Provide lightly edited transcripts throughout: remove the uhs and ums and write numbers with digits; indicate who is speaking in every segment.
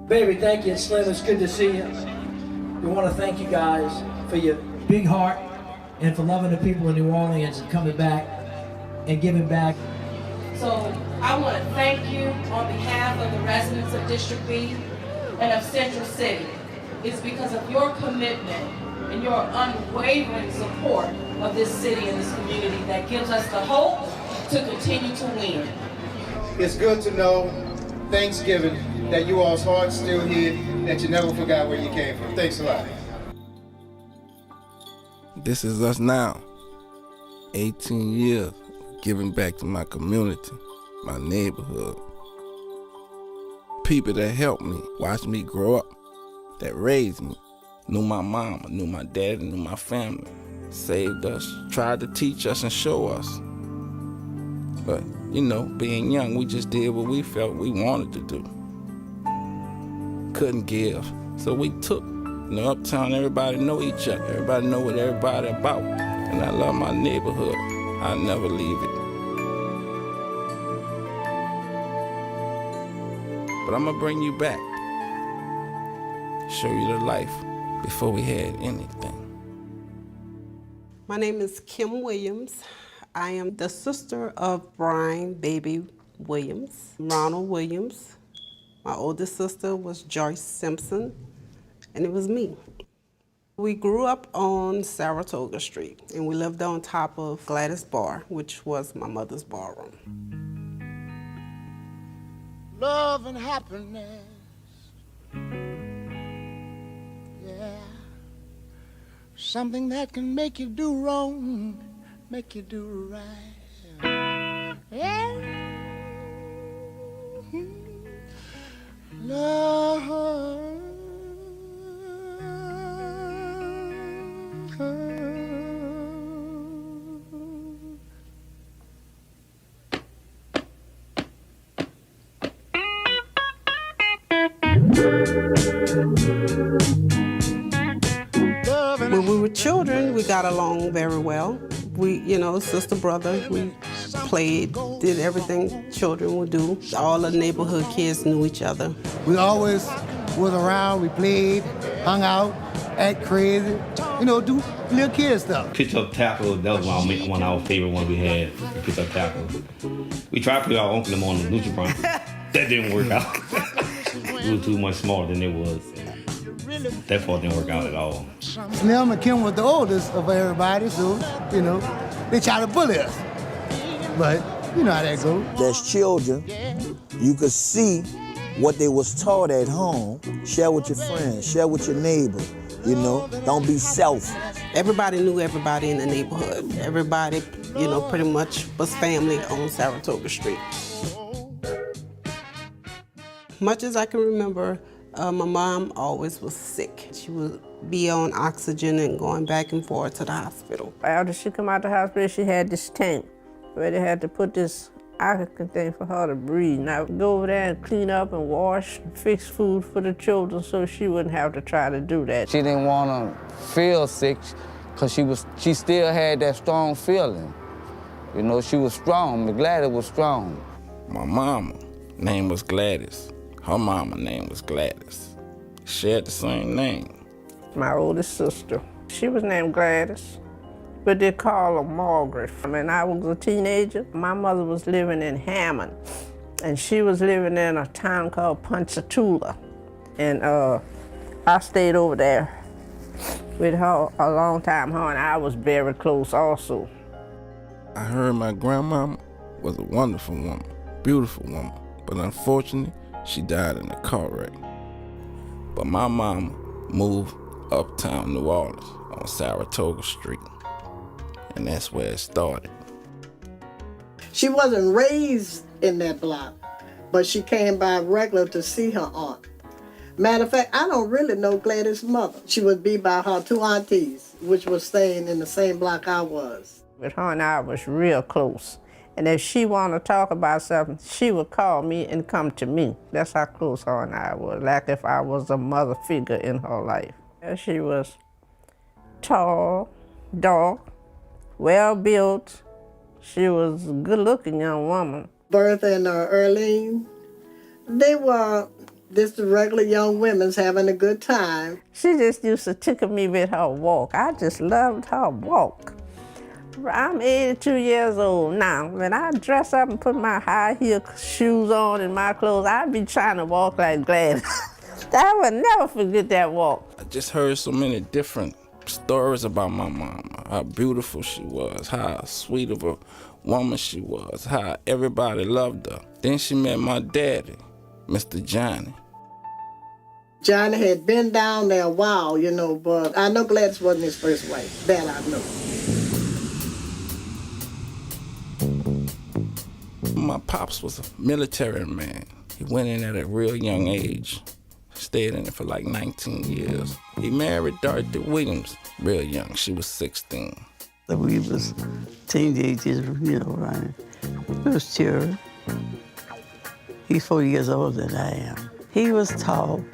Speaker 1: Baby, thank you, Slim. It's good to see you. We want to thank you guys for your big heart and for loving the people in New Orleans and coming back and giving back.
Speaker 2: So I want to thank you on behalf of the residents of District B and of Central City. It's because of your commitment and your unwavering support of this city and this community that gives us the hope to continue to win.
Speaker 3: It's good to know Thanksgiving that you all's heart's still here, that you never forgot where you came from. Thanks a lot.
Speaker 4: This is us now. 18 years giving back to my community, my neighborhood. People that helped me, watched me grow up, that raised me, knew my mama, knew my daddy, knew my family, saved us, tried to teach us and show us. But, you know, being young, we just did what we felt we wanted to do. Couldn't give, so we took. You know, uptown, everybody know each other. Everybody know what everybody about. And I love my neighborhood. I'll never leave it. But I'm gonna bring you back. Show you the life before we had anything.
Speaker 5: My name is Kim Williams. I am the sister of Brian Baby Williams, Ronald Williams. My oldest sister was Joyce Simpson, and it was me. We grew up on Saratoga Street, and we lived on top of Gladys Bar, which was my mother's barroom.
Speaker 6: Love and happiness, yeah, something that can make you do wrong, make you do right, yeah. Love.
Speaker 5: When we were children, we got along very well. We, you know, sister, brother, we played, did everything children would do. All the neighborhood kids knew each other.
Speaker 6: We always was around, we played, hung out, act crazy, you know, do little kid stuff.
Speaker 7: Pitch up tackle, that was one of our favorite ones we had, pitch up tackle. We tried to put our uncle them on the Nutri-Bron. That didn't work out. We were too much smaller than it was. That part didn't work out at all.
Speaker 6: Slim and Kim was the oldest of everybody, so, you know, they tried to bully us. But you know how that goes.
Speaker 8: As children, you could see what they was taught at home. Share with your friends, share with your neighbor, you know, don't be selfish.
Speaker 5: Everybody knew everybody in the neighborhood. Everybody, you know, pretty much was family on Saratoga Street. Much as I can remember, my mom always was sick. She would be on oxygen and going back and forth to the hospital.
Speaker 9: After she come out the hospital, she had this tank where they had to put this oxygen thing for her to breathe. And I would go over there and clean up and wash and fix food for the children so she wouldn't have to try to do that.
Speaker 10: She didn't want to feel sick because she still had that strong feeling. You know, she was strong, but Gladys was strong.
Speaker 4: My mama name was Gladys. Her mama name was Gladys. Shared the same name.
Speaker 9: My oldest sister, she was named Gladys, but they call her Margaret. When I was a teenager, my mother was living in Hammond, and she was living in a town called Ponchatoula. And I stayed over there with her a long time. Her and I was very close also.
Speaker 4: I heard my grandmama was a wonderful woman, beautiful woman, but unfortunately, she died in a car wreck. But my mama moved uptown New Orleans on Saratoga Street, and that's where it started.
Speaker 11: She wasn't raised in that block, but she came by regular to see her aunt. Matter of fact, I don't really know Gladys' mother. She would be by her two aunties, which was staying in the same block I was.
Speaker 9: But her and I was real close. And if she wanted to talk about something, she would call me and come to me. That's how close her and I were, like if I was a mother figure in her life. And she was tall, dark, well-built. She was a good-looking young woman.
Speaker 11: Bertha and Earlene, they were This the regular young women's having a good time.
Speaker 9: She just used to tickle me with her walk. I just loved her walk. I'm 82 years old now. When I dress up and put my high heel shoes on and my clothes, I'd be trying to walk like Gladys. I would never forget that walk.
Speaker 4: I just heard so many different stories about my mama, how beautiful she was, how sweet of a woman she was, how everybody loved her. Then she met my daddy, Mr. Johnny.
Speaker 11: Johnny had been down there a while, you know, but I know Gladys wasn't his first wife. That I know.
Speaker 4: My pops was a military man. He went in at a real young age. Stayed in it for like 19 years. He married Dorothy Williams real young. She was 16.
Speaker 12: We was teenagers, you know, running. It was cheering. He's 4 years older than I am. He was tall,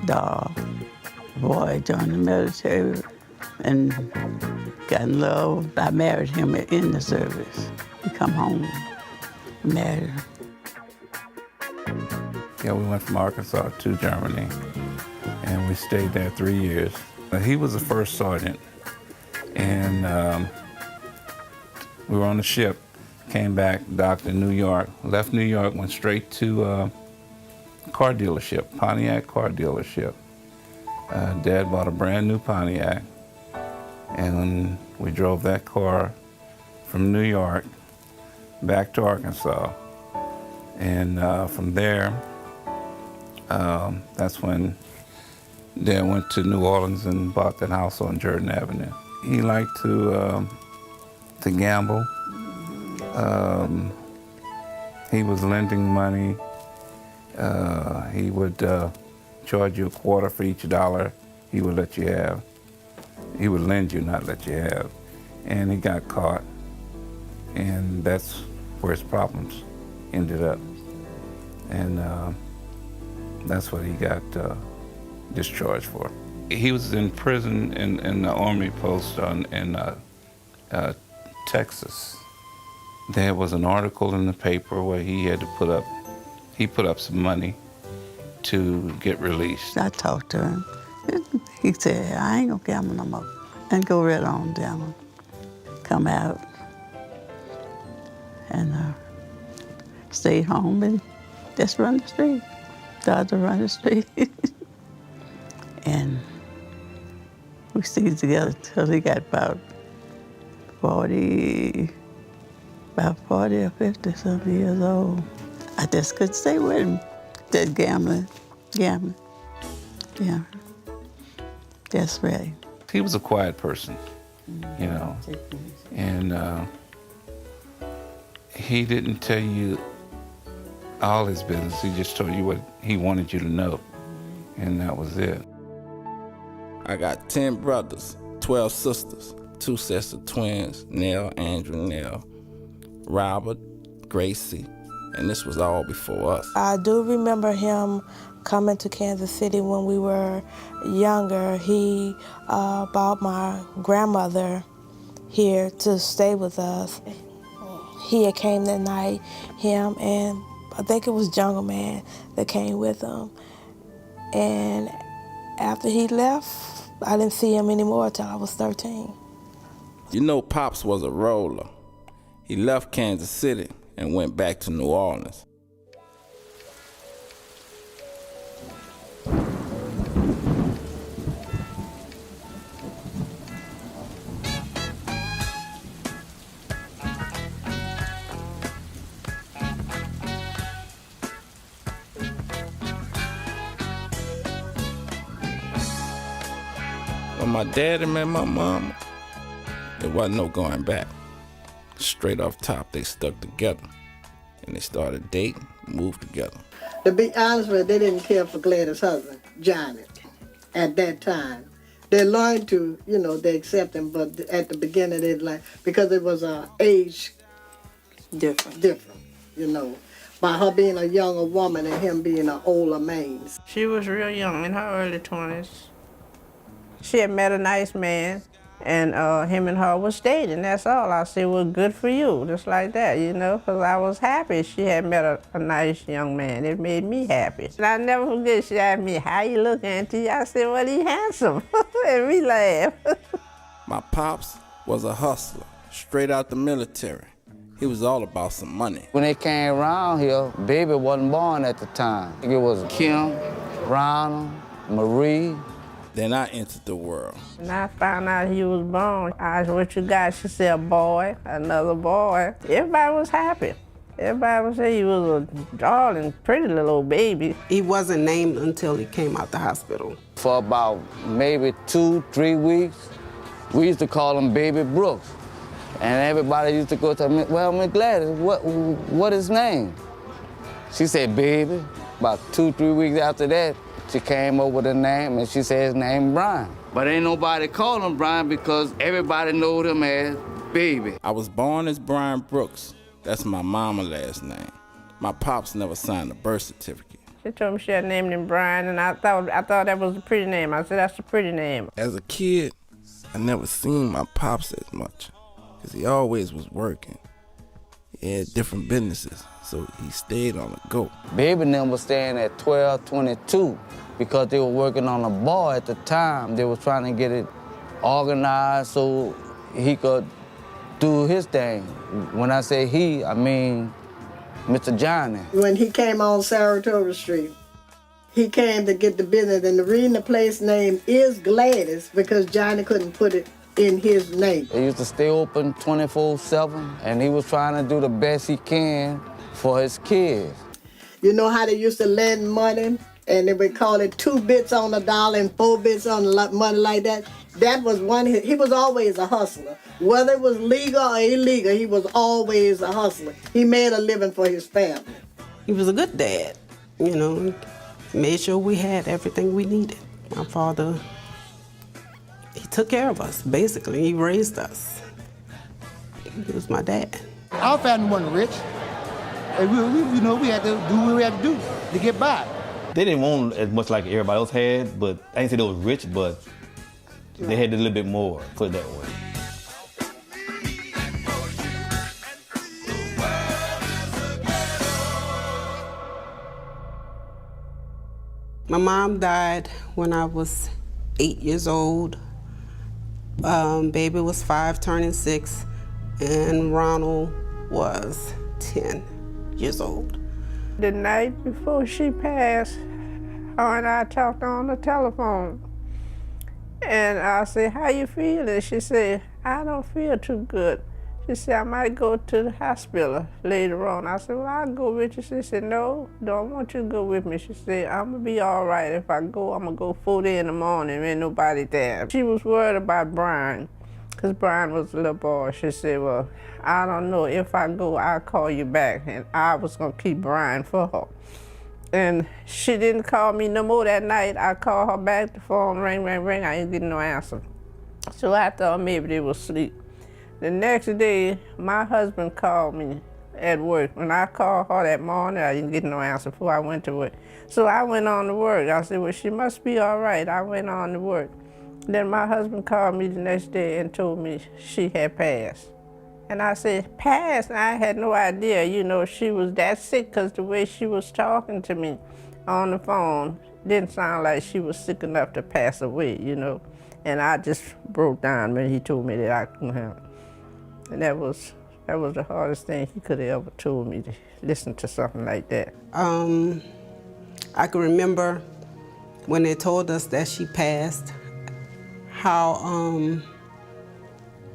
Speaker 12: dark boy, joined the military and got in love. I married him in the service. He come home, married him.
Speaker 13: Yeah, we went from Arkansas to Germany, and we stayed there 3 years. He was the first sergeant, and we were on the ship, came back, docked in New York, left New York, went straight to car dealership, Pontiac car dealership. Dad bought a brand new Pontiac, and we drove that car from New York back to Arkansas. And from there, that's when Dad went to New Orleans and bought that house on Jordan Avenue. He liked to gamble. He was lending money. He would charge you a quarter for each dollar he would let you have. He would lend you, not let you have. And he got caught, and that's where his problems ended up. And that's what he got discharged for. He was in prison in the Army post in Texas. There was an article in the paper where he had to put up some money to get released.
Speaker 12: I talked to him. He said, I ain't gonna gamble no more. And go right on down. Come out and stayed home and just run the street. Started to run the street. And we stayed together till he got about 40 or 50 something years old. I just couldn't stay with him. That gambling. Yeah. That's right.
Speaker 13: He was a quiet person, you know, and he didn't tell you all his business. He just told you what he wanted you to know, and that was it.
Speaker 4: I got 10 brothers, 12 sisters, 2 sets of twins, Nell, Andrew, Nell, Robert, Gracie, and this was all before us.
Speaker 14: I do remember him coming to Kansas City when we were younger. He brought my grandmother here to stay with us. He had came that night, him and I think it was Jungle Man that came with him. And after he left, I didn't see him anymore until I was 13.
Speaker 4: You know, Pops was a roller. He left Kansas City and went back to New Orleans. When my daddy met my mama, there wasn't no going back. Straight off top, they stuck together. And they started dating, moved together.
Speaker 11: To be honest with you, they didn't care for Gladys' husband, Johnny, at that time. They learned to, you know, they accept him, but at the beginning they didn't like, because it was an age different, you know. By her being a younger woman and him being an older man.
Speaker 9: She was real young, in her early 20s. She had met a nice man, And him and her was dating, that's all. I said, well, good for you, just like that, you know, because I was happy she had met a nice young man. It made me happy. And I never forget, she asked me, how you look, Auntie? I said, well, he handsome. And we laughed.
Speaker 4: My pops was a hustler, straight out the military. He was all about some money.
Speaker 10: When they came around here, baby wasn't born at the time. It was Kim, Ronald, Marie.
Speaker 4: Then I entered the world.
Speaker 9: And I found out he was born. I asked, what you got? She said, a boy, another boy. Everybody was happy. Everybody would say he was a darling, pretty little old baby.
Speaker 5: He wasn't named until he came out the hospital.
Speaker 10: For about maybe 2-3 weeks, we used to call him Baby Brooks. And everybody used to go to me, well, Miss Gladys, what his name? She said, Baby. About 2-3 weeks after that, she came up with a name, and she said his name Brian. But ain't nobody called him Brian because everybody knowed him as Baby.
Speaker 4: I was born as Brian Brooks. That's my mama's last name. My pops never signed a birth certificate.
Speaker 9: She told me she had named him Brian, and I thought that was a pretty name. I said, that's a pretty name.
Speaker 4: As a kid, I never seen my pops as much, because he always was working. He had different businesses, so he stayed on the go.
Speaker 10: Baby and them was staying at 1222 because they were working on a bar at the time. They were trying to get it organized so he could do his thing. When I say he, I mean Mr. Johnny.
Speaker 11: When he came on Saratoga Street, he came to get the business, and the reason the place name is Gladys because Johnny couldn't put it in his name.
Speaker 10: They used to stay open 24/7, and he was trying to do the best he can for his kids.
Speaker 11: You know how they used to lend money, and they would call it 2 bits on a dollar and 4 bits on money like that? That was one. He was always a hustler. Whether it was legal or illegal, he was always a hustler. He made a living for his family.
Speaker 5: He was a good dad, you know. He made sure we had everything we needed. My father, he took care of us, basically. He raised us. He was my dad.
Speaker 6: Our family wasn't rich. And we had to do what we had to do to get by.
Speaker 7: They didn't want as much like everybody else had, but I ain't say they was rich, but they had a little bit more, put it that way.
Speaker 5: My mom died when I was 8 years old. Baby was 5, turning 6, and Ronald was 10 years old.
Speaker 9: The night before she passed, her and I talked on the telephone. And I said, how you feeling? She said, I don't feel too good. She said, I might go to the hospital later on. I said, well, I'll go with you. She said, no, don't want you to go with me. She said, I'm gonna be all right. If I go, I'm gonna go 4 in the morning, ain't nobody there. She was worried about Brian, because Brian was a little boy. She said, well, I don't know, if I go, I'll call you back. And I was gonna keep Brian for her. And she didn't call me no more that night. I called her back, the phone ring, ring, ring, I ain't getting no answer. So I thought maybe they was asleep. The next day, my husband called me at work. When I called her that morning, I didn't get no answer before I went to work. So I went on to work. I said, well, she must be all right. I went on to work. Then my husband called me the next day and told me she had passed. And I said, passed? And I had no idea, you know, she was that sick, because the way she was talking to me on the phone didn't sound like she was sick enough to pass away, you know. And I just broke down when he told me that I couldn't have it. And that was the hardest thing he could have ever told me, to listen to something like that.
Speaker 5: I can remember when they told us that she passed, how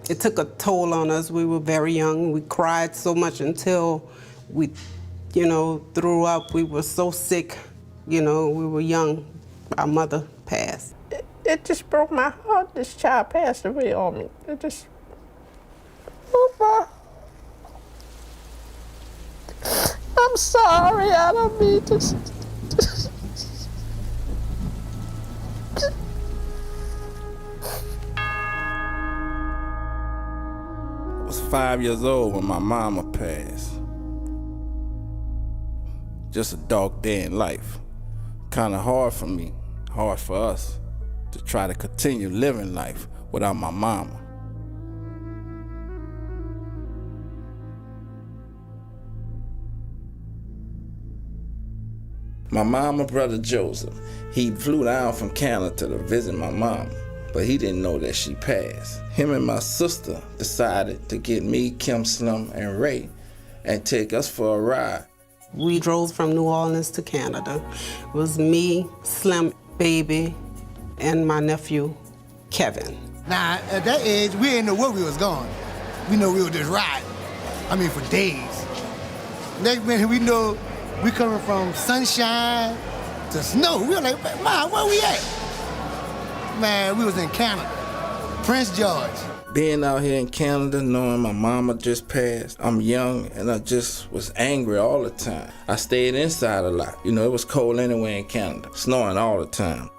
Speaker 5: it took a toll on us. We were very young. We cried so much until we, you know, threw up. We were so sick, you know, we were young. Our mother passed.
Speaker 9: It just broke my heart. This child passed away on me. It just, oh, I'm sorry, I don't mean to.
Speaker 4: I was 5 years old when my mama passed. Just a dark day in life. Kind of hard for me, hard for us, to try to continue living life without my mama. My mama brother Joseph, he flew down from Canada to visit my mom, but he didn't know that she passed. Him and my sister decided to get me, Kim, Slim, and Ray and take us for a ride.
Speaker 5: We drove from New Orleans to Canada. It was me, Slim, Baby, and my nephew, Kevin.
Speaker 6: Now, at that age, we didn't know where we was going. We know we were just riding. I mean, for days. Next minute, we know we coming from sunshine to snow. We were like, Mom, where we at? Man, we was in Canada, Prince George.
Speaker 4: Being out here in Canada, knowing my mama just passed, I'm young and I just was angry all the time. I stayed inside a lot. You know, it was cold anyway in Canada, snowing all the time.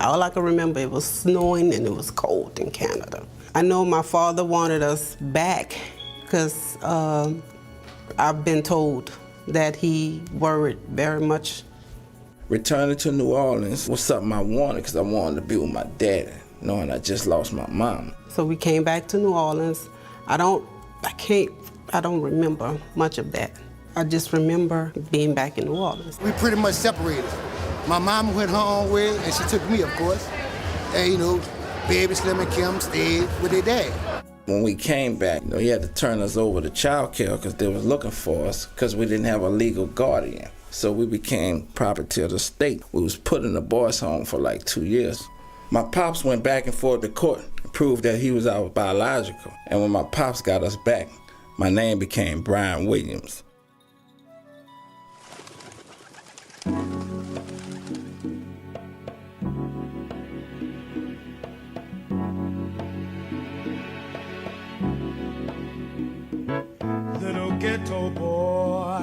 Speaker 5: All I can remember, it was snowing and it was cold in Canada. I know my father wanted us back because I've been told that he worried very much.
Speaker 4: Returning to New Orleans was something I wanted because I wanted to be with my daddy, knowing I just lost my mom.
Speaker 5: So we came back to New Orleans. I don't remember much of that. I just remember being back in New Orleans.
Speaker 6: We pretty much separated. My mama went her own way, and she took me, of course. And, you know, Baby, Slim, and Kim stayed with their dad.
Speaker 4: When we came back, you know, he had to turn us over to child care because they was looking for us because we didn't have a legal guardian. So we became property of the state. We was put in a boys' home for like 2 years. My pops went back and forth to court and proved that he was our biological. And when my pops got us back, my name became Brian Williams.
Speaker 15: Little ghetto boy,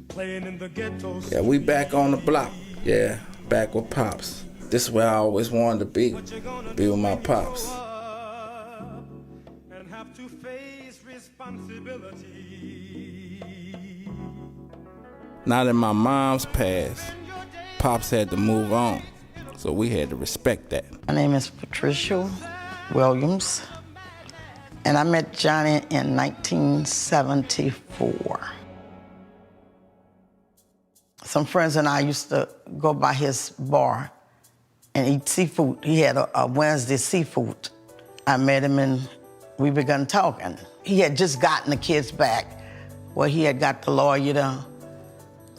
Speaker 15: playing in the ghetto.
Speaker 4: Yeah, we back on the block. Yeah, back with Pops. This is where I always wanted to be with my Pops.
Speaker 15: And have to face responsibility.
Speaker 4: Now that my mom's passed, Pops had to move on, so we had to respect that.
Speaker 12: My name is Patricia Williams, and I met Johnny in 1974. Some friends and I used to go by his bar and eat seafood. He had a Wednesday seafood. I met him and we began talking. He had just gotten the kids back, where he had got the lawyer to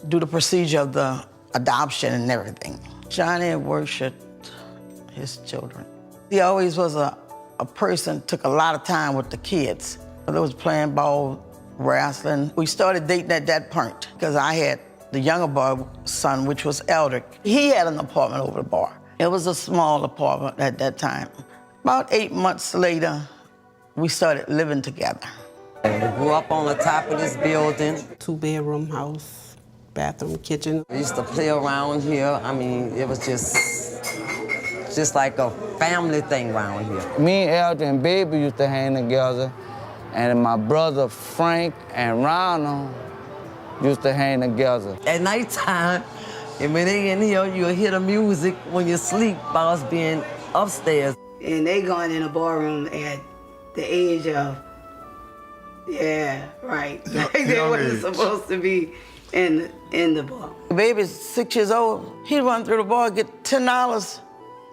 Speaker 12: do the procedure of the adoption and everything. Johnny worshiped his children. He always was a person, took a lot of time with the kids. They was playing ball, wrestling. We started dating at that point because I had the younger boy son, which was Eldrick. He had an apartment over the bar. It was a small apartment at that time. About 8 months later, we started living together.
Speaker 16: We grew up on the top of this building.
Speaker 5: 2-bedroom house, bathroom, kitchen.
Speaker 16: We used to play around here. I mean, it was just like a family thing around here.
Speaker 10: Me and Eldrick and Baby used to hang together, and my brother Frank and Ronald used to hang together.
Speaker 16: At nighttime, and when they in here, you'll hear the music when you sleep by us being upstairs.
Speaker 17: And they going in the ballroom at the age of, yeah, right. They wasn't supposed to be in the bar.
Speaker 12: The baby's 6 years old. He'd run through the bar and get $10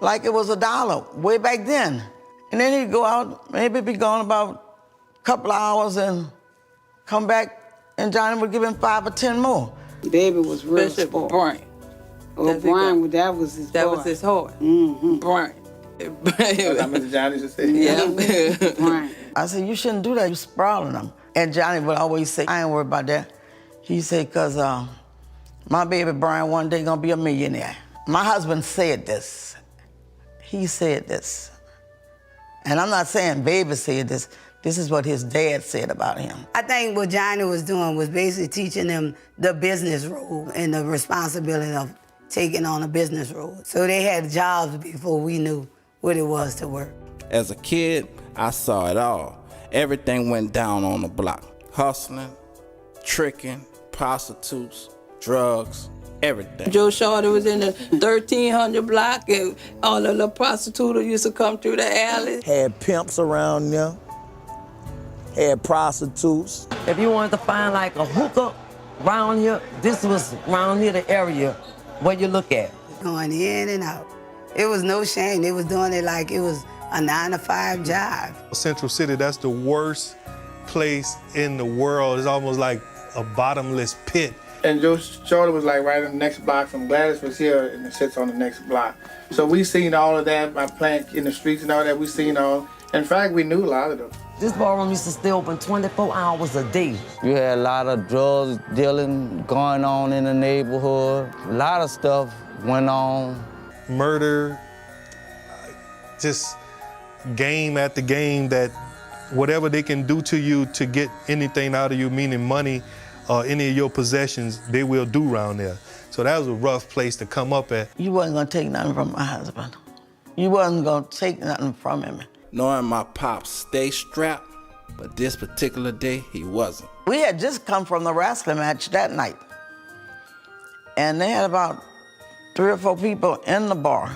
Speaker 12: like it was $1 way back then. And then he'd go out, maybe be gone about a couple hours and come back, and Johnny would give him 5 or 10 more.
Speaker 17: Baby was real
Speaker 18: Bishop
Speaker 17: sport.
Speaker 18: Brian.
Speaker 17: Oh, Brian, that was his
Speaker 18: That
Speaker 17: boy.
Speaker 18: was his heart.
Speaker 17: Mm-hmm.
Speaker 18: Brian.
Speaker 3: How many Johnny's you say?
Speaker 18: Yeah.
Speaker 17: Brian.
Speaker 12: I said, you shouldn't do that, you're sprawling them. And Johnny would always say, I ain't worried about that. He said, cause my baby Brian one day gonna be a millionaire. My husband said this. He said this. And I'm not saying Baby said this. This is what his dad said about him.
Speaker 17: I think what Johnny was doing was basically teaching them the business role and the responsibility of taking on a business role. So they had jobs before we knew what it was to work.
Speaker 4: As a kid, I saw it all. Everything went down on the block. Hustling, tricking, prostitutes, drugs, everything.
Speaker 9: Joe Shorty was in the 1300 block, and all the little prostitutes used to come through the alley.
Speaker 8: Had pimps around there, had prostitutes.
Speaker 16: If you wanted to find like a hookup around here, this was around here the area where you look at.
Speaker 17: Going in and out. It was no shame. They was doing it like it was a 9-to-5 job.
Speaker 18: Central City, that's the worst place in the world. It's almost like a bottomless pit.
Speaker 3: And Joe Shorty was like right on the next block from Gladys was here and it sits on the next block. So we seen all of that by playing in the streets and all that. We seen all. In fact, we knew a lot of them.
Speaker 16: This ballroom used to stay open 24 hours a day.
Speaker 10: You had a lot of drugs dealing going on in the neighborhood. A lot of stuff went on.
Speaker 18: Murder, just game after game, that whatever they can do to you to get anything out of you, meaning money or any of your possessions, they will do around there. So that was a rough place to come up at.
Speaker 12: You wasn't gonna take nothing from my husband. You wasn't gonna take nothing from him.
Speaker 4: Knowing my pops stay strapped, but this particular day, he wasn't.
Speaker 12: We had just come from the wrestling match that night. And they had about 3 or 4 people in the bar.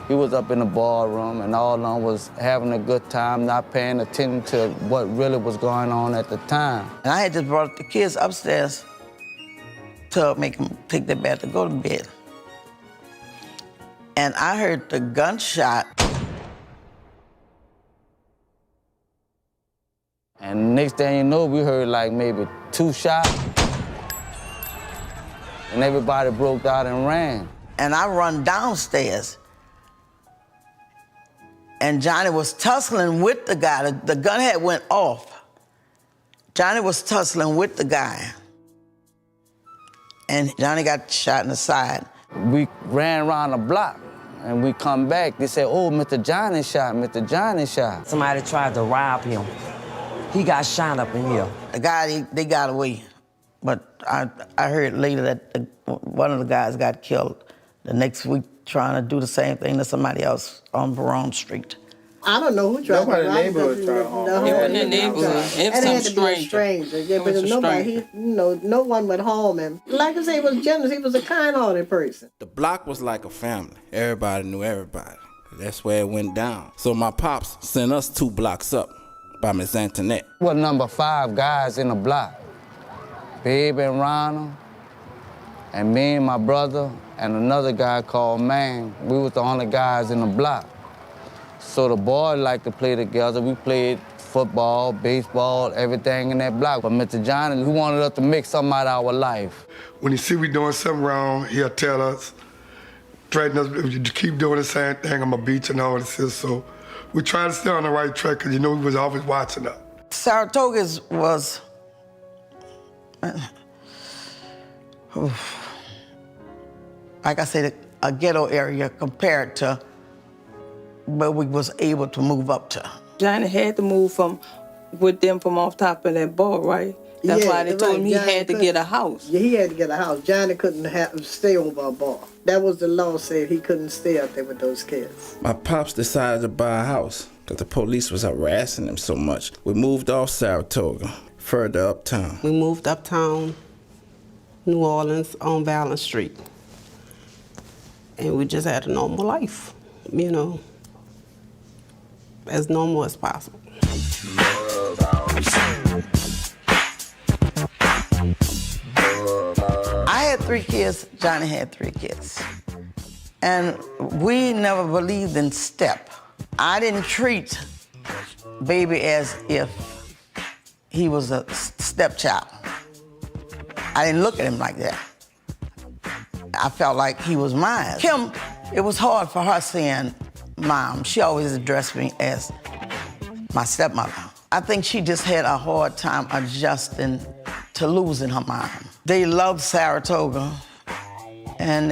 Speaker 10: He was up in the ballroom, and all of them was having a good time, not paying attention to what really was going on at the time.
Speaker 12: And I had just brought the kids upstairs to make them take their bath to go to bed. And I heard the gunshot.
Speaker 10: And next thing you know, we heard like maybe 2 shots. And everybody broke out and ran.
Speaker 12: And I run downstairs. And Johnny was tussling with the guy. The gun had went off. Johnny was tussling with the guy. And Johnny got shot in the side.
Speaker 10: We ran around the block, and we come back. They said, oh, Mr. Johnny shot, Mr. Johnny shot.
Speaker 16: Somebody tried to rob him. He got shot up in here.
Speaker 12: The guy, they got away. But I heard later that one of the guys got killed the next week trying to do the same thing to somebody else on Verone Street.
Speaker 11: I don't know who tried to rob him.
Speaker 12: It wasn't the neighborhood. It was some
Speaker 11: stranger. Yeah, but nobody, no one would harm him. Like I say, he was generous. He was a kind-hearted person.
Speaker 4: The block was like a family. Everybody knew everybody. That's where it went down. So my pops sent us 2 blocks up by Miss Antoinette.
Speaker 10: We were number 5 guys in the block. Babe and Ronald, and me and my brother, and another guy called Man. We was the only guys in the block. So the boys liked to play together. We played football, baseball, everything in that block. But Mr. Johnny, he wanted us to make something out of our life.
Speaker 19: When he see we doing something wrong, he'll tell us, threaten us, if you keep doing the same thing, I'm gonna beat you and all this. So we try to stay on the right track because he was always watching us.
Speaker 12: Saratoga was, like I said, a ghetto area compared to where we was able to move up to.
Speaker 9: Johnny had to move with them from off top of that bar, right? That's why they told him he had to get a house.
Speaker 11: Yeah, he had to get a house. Johnny couldn't stay over a bar. That was the law, said he couldn't stay out there with those kids.
Speaker 4: My pops decided to buy a house because the police was harassing him so much. We moved off Saratoga, further uptown.
Speaker 5: We moved uptown, New Orleans, on Valence Street. And we just had a normal life, as normal as possible.
Speaker 12: I had 3 kids, Johnny had 3 kids. And we never believed in step. I didn't treat baby as if he was a stepchild. I didn't look at him like that. I felt like he was mine. Kim, it was hard for her saying Mom. She always addressed me as my stepmother. I think she just had a hard time adjusting to losing her mom. They loved Saratoga, and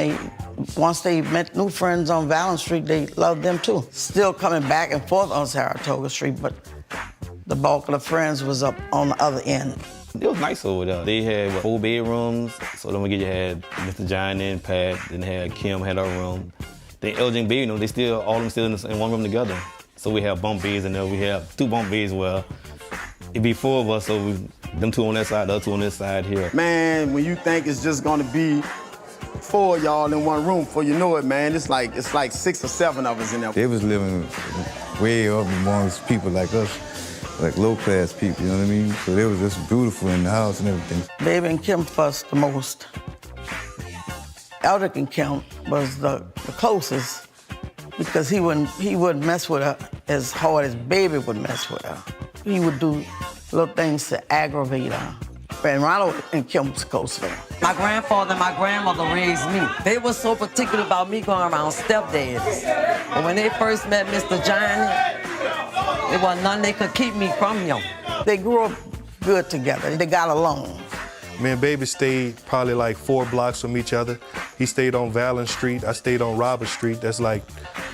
Speaker 12: once they met new friends on Valence Street, they loved them too. Still coming back and forth on Saratoga Street, but the bulk of the friends was up on the other end.
Speaker 7: It was nice over there. They had 4 bedrooms, so then you had Mr. Johnny and Pat, then they had Kim had her room. Then Eldrick, they all of them still in one room together. So we have bunk beds in there. We have 2 bunk beds where it'd be 4 of us, so them 2 on that side, the other 2 on this side here.
Speaker 20: Man, when you think it's just gonna be 4 of y'all in one room. Before you know it, man, it's like 6 or 7 of us in there.
Speaker 21: They was living way up amongst people like us, like low-class people, you know what I mean? So they was just beautiful in the house and everything.
Speaker 12: Baby and Kim fussed the most. Eldrick and Kim was the closest because he wouldn't mess with her as hard as Baby would mess with her. He would do little things to aggravate her. And Ronald and Kim was close to her.
Speaker 16: My grandfather and my grandmother raised me. They were so particular about me going around stepdads. But when they first met Mr. Johnny, there was nothing they could keep me from him.
Speaker 12: They grew up good together. They got along.
Speaker 18: Me and Baby stayed probably like 4 blocks from each other. He stayed on Valen Street. I stayed on Robert Street. That's like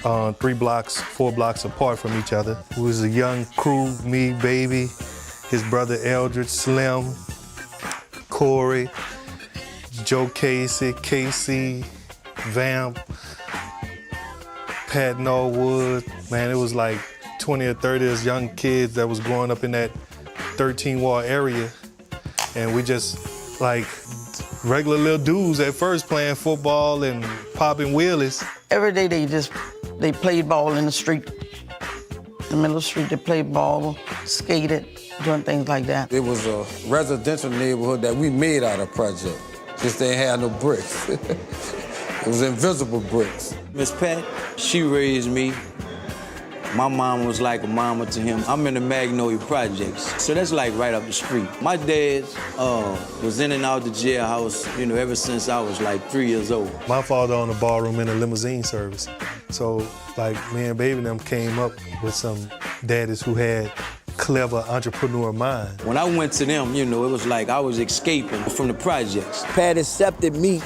Speaker 18: 3 blocks, 4 blocks apart from each other. It was a young crew, me, Baby, his brother Eldrick, Slim, Corey, Joe Casey, KC, Vamp, Pat Norwood. Man, it was like 20 or 30 of us young kids that was growing up in that 13-ward area. And we just like regular little dudes at first playing football and popping wheelies.
Speaker 12: Every day they played ball in the street. In the middle of the street, they played ball, skated, doing things like that.
Speaker 22: It was a residential neighborhood that we made out of project. Just they had no bricks. It was invisible bricks.
Speaker 23: Miss Pat, she raised me. My mom was like a mama to him. I'm in the Magnolia Projects, so that's like right up the street. My dad was in and out the jailhouse, ever since I was like 3 years old.
Speaker 18: My father owned a ballroom in a limousine service. So, like, me and Baby and them came up with some daddies who had clever entrepreneur mind.
Speaker 23: When I went to them, it was like I was escaping from the projects.
Speaker 8: Pat accepted me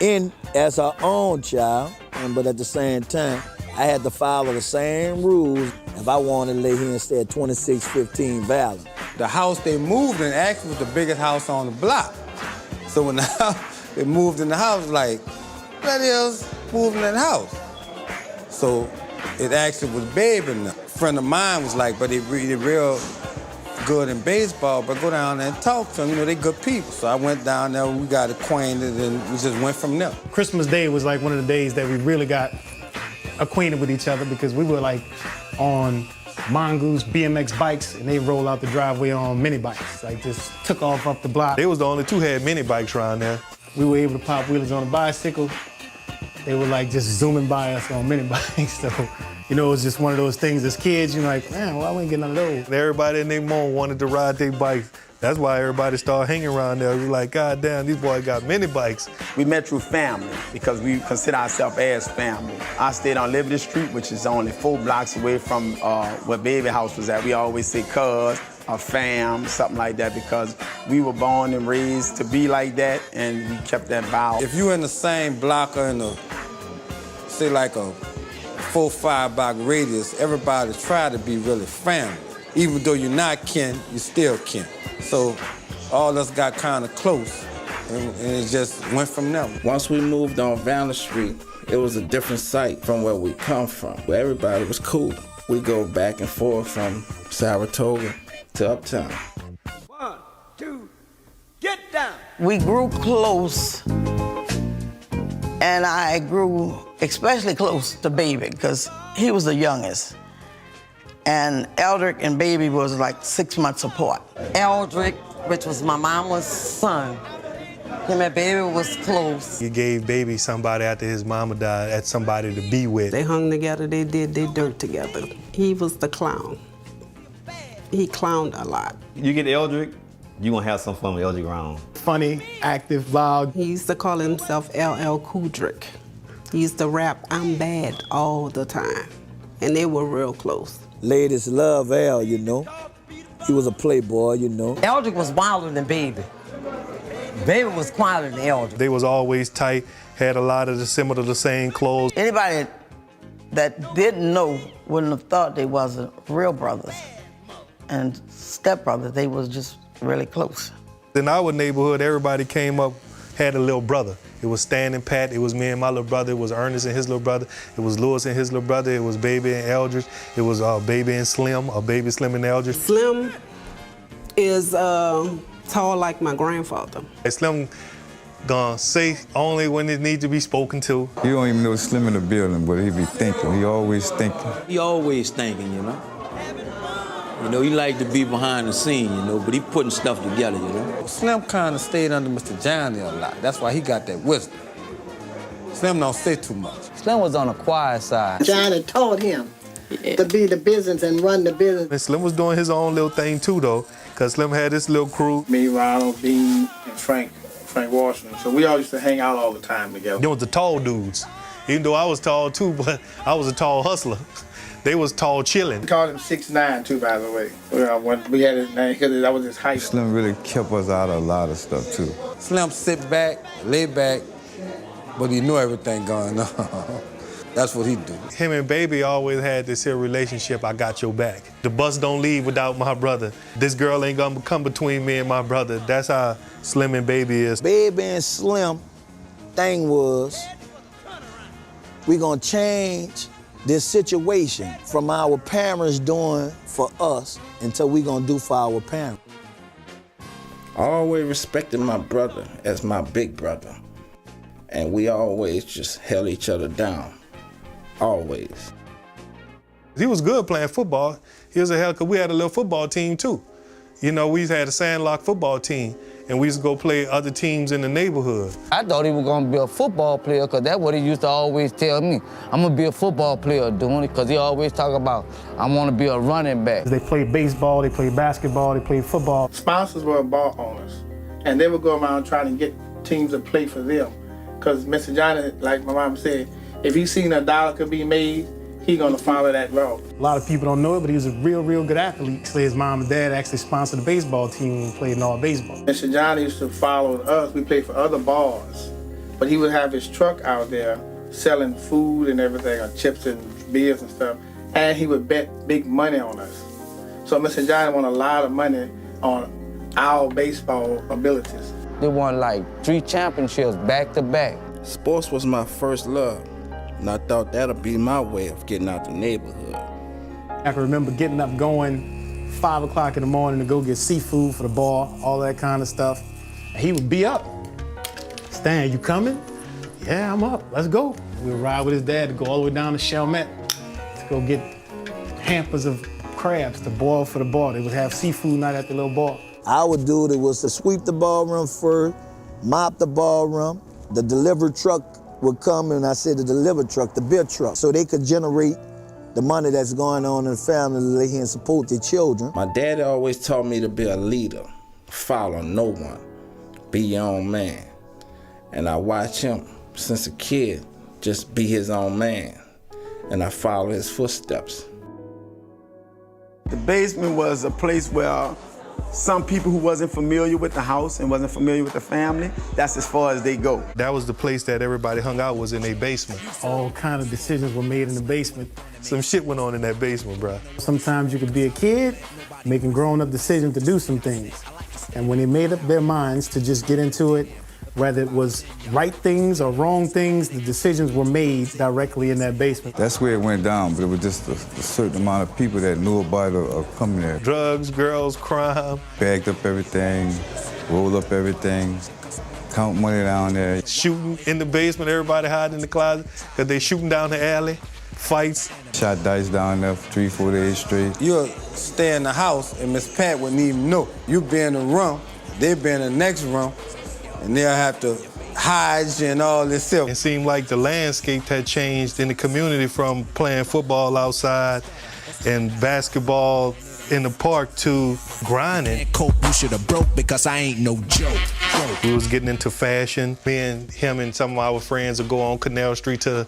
Speaker 8: in as her own child, but at the same time, I had to follow the same rules if I wanted to lay here and stay at 2615 Valley.
Speaker 22: The house they moved in actually was the biggest house on the block. So when they moved in the house, like, what else moving in the house? So it actually was Baby. A friend of mine was like, but they real good in baseball, but go down there and talk to them. They good people. So I went down there, we got acquainted, and we just went from there.
Speaker 24: Christmas Day was like one of the days that we really got acquainted with each other because we were like on Mongoose BMX bikes and they roll out the driveway on mini bikes. Like just took off up the block.
Speaker 18: They was the only 2 had mini bikes around there.
Speaker 24: We were able to pop wheelers on a bicycle. They were like just zooming by us on mini bikes. So, it was just one of those things as kids, you're like, man, why we ain't getting none of those?
Speaker 18: And everybody and their mom wanted to ride their bikes. That's why everybody started hanging around there. We were like, God damn, these boys got mini bikes.
Speaker 20: We met through family because we consider ourselves as family. I stayed on Liberty Street, which is only 4 blocks away from where Baby house was at. We always say cuz, or fam, something like that, because we were born and raised to be like that, and we kept that vow.
Speaker 22: If you in the same block or in a, say like a 4-5 block radius, everybody try to be really family. Even though you're not kin, you still kin. So all of us got kind of close, and it just went from there.
Speaker 4: Once we moved on Valley Street, it was a different sight from where we come from, where everybody was cool. We go back and forth from Saratoga to Uptown.
Speaker 15: 1, 2, get down.
Speaker 12: We grew close, and I grew especially close to Baby because he was the youngest. And Eldrick and Baby was like 6 months apart.
Speaker 16: Eldrick, which was my mama's son, him and Baby was close.
Speaker 18: He gave Baby somebody after his mama died, at somebody to be with.
Speaker 5: They hung together, they did their dirt together. He was the clown. He clowned a lot.
Speaker 25: You get Eldrick, you gonna have some fun with Eldrick around.
Speaker 5: Funny, active, loud. He used to call himself LL Kudrick. He used to rap, I'm bad, all the time. And they were real close.
Speaker 8: Ladies love Al, He was a playboy,
Speaker 16: Eldrick was wilder than Baby. Baby was quieter than Eldrick.
Speaker 18: They was always tight, had a lot of the same clothes.
Speaker 12: Anybody that didn't know wouldn't have thought they wasn't real brothers and stepbrothers. They was just really close.
Speaker 18: In our neighborhood, everybody came up, had a little brother. It was Stan and Pat, it was me and my little brother, it was Ernest and his little brother, it was Lewis and his little brother, it was Baby and Eldridge, it was Baby and Slim, or Baby, Slim, and Eldridge.
Speaker 5: Slim is tall like my grandfather.
Speaker 18: Slim Gonna say only when it needs to be spoken to.
Speaker 21: You don't even know Slim in the building, but he be thinking. He always thinking.
Speaker 22: He always thinking, you know. You know, he like to be behind the scene, you know, but he putting stuff together, you know. Slim kind of stayed under Mr. Johnny a lot. That's why he got that wisdom. Slim don't say too much.
Speaker 10: Slim was on the quiet side.
Speaker 11: Johnny taught him to be the business and run the business.
Speaker 18: And Slim was doing his own little thing too, though, because Slim had this little crew.
Speaker 3: Me, Ronald, Dean, and Frank Washington. So we all used to hang out all the time together.
Speaker 18: There was the tall dudes. Even though I was tall too, but I was a tall hustler. They was tall chilling.
Speaker 3: We called him 6'9" too, by the way. When we had his name, because that was his height.
Speaker 21: Slim really kept us out of a lot of stuff too.
Speaker 22: Slim sit back, lay back, but he knew everything going on. That's what he do.
Speaker 18: Him and Baby always had this here relationship, I got your back. The bus don't leave without my brother. This girl ain't gonna come between me and my brother. That's how Slim and Baby is.
Speaker 8: Baby and Slim thing was, we gonna change this situation from our parents doing for us until we gonna do for our parents.
Speaker 4: I always respected my brother as my big brother. And we always just held each other down. Always.
Speaker 18: He was good playing football. He was a hell, because we had a little football team too. You know, we had a sandlock football team, and we used to go play other teams in the neighborhood.
Speaker 10: I thought he was gonna be a football player, because that's what he used to always tell me. I'm gonna be a football player doing it, because he always talk about, I wanna be a running back.
Speaker 24: They played baseball, they played basketball, they played football.
Speaker 3: Sponsors were ball owners, and they would go around trying to get teams to play for them. Because Mr. Johnny, like my mom said, if he seen $1 could be made, he gonna follow that road.
Speaker 24: A lot of people don't know it, but he was a real good athlete. So his mom and dad actually sponsored the baseball team when we played in all baseball.
Speaker 3: Mr. Johnny used to follow us. We played for other bars, but he would have his truck out there selling food and everything, or chips and beers and stuff, and he would bet big money on us. So Mr. Johnny won a lot of money on our baseball abilities.
Speaker 10: They won like 3 championships back to back.
Speaker 4: Sports was my first love, and I thought that'd be my way of getting out the neighborhood.
Speaker 24: I can remember getting up, going 5 o'clock in the morning to go get seafood for the bar, all that kind of stuff. And he would be up. Stan, you coming? Yeah, I'm up. Let's go. We'd ride with his dad to go all the way down to Chalmette to go get hampers of crabs to boil for the bar. They would have seafood night at the little bar.
Speaker 8: Our duty was to sweep the ballroom first, mop the ballroom. The delivery truck would come, and I said the delivery truck, the beer truck, so they could generate the money that's going on in the family to lay here and support their children.
Speaker 4: My daddy always taught me to be a leader, follow no one, be your own man. And I watched him since a kid just be his own man, and I follow his footsteps.
Speaker 20: The basement was a place where some people who wasn't familiar with the house and wasn't familiar with the family, that's as far as they go.
Speaker 18: That was the place that everybody hung out, was in their basement.
Speaker 24: All kind of decisions were made in the basement.
Speaker 18: Some shit went on in that basement, bro.
Speaker 24: Sometimes you could be a kid making grown-up decisions to do some things. And when they made up their minds to just get into it, whether it was right things or wrong things, the decisions were made directly in that basement.
Speaker 21: That's where it went down, but it was just a certain amount of people that knew about it or coming there.
Speaker 18: Drugs, girls, crime.
Speaker 21: Bagged up everything, rolled up everything, count money down there.
Speaker 18: Shooting in the basement, everybody hiding in the closet, because they shooting down the alley, fights.
Speaker 21: Shot dice down there for 3-4 days straight.
Speaker 22: You'll stay in the house and Miss Pat wouldn't even know. You be in the room, they be in the next room, and they'll have to hide you and all this stuff.
Speaker 18: It seemed like the landscape had changed in the community from playing football outside and basketball in the park to grinding.
Speaker 1: You should have broke because I ain't no joke.
Speaker 18: We was getting into fashion. Me and him and some of our friends would go on Canal Street to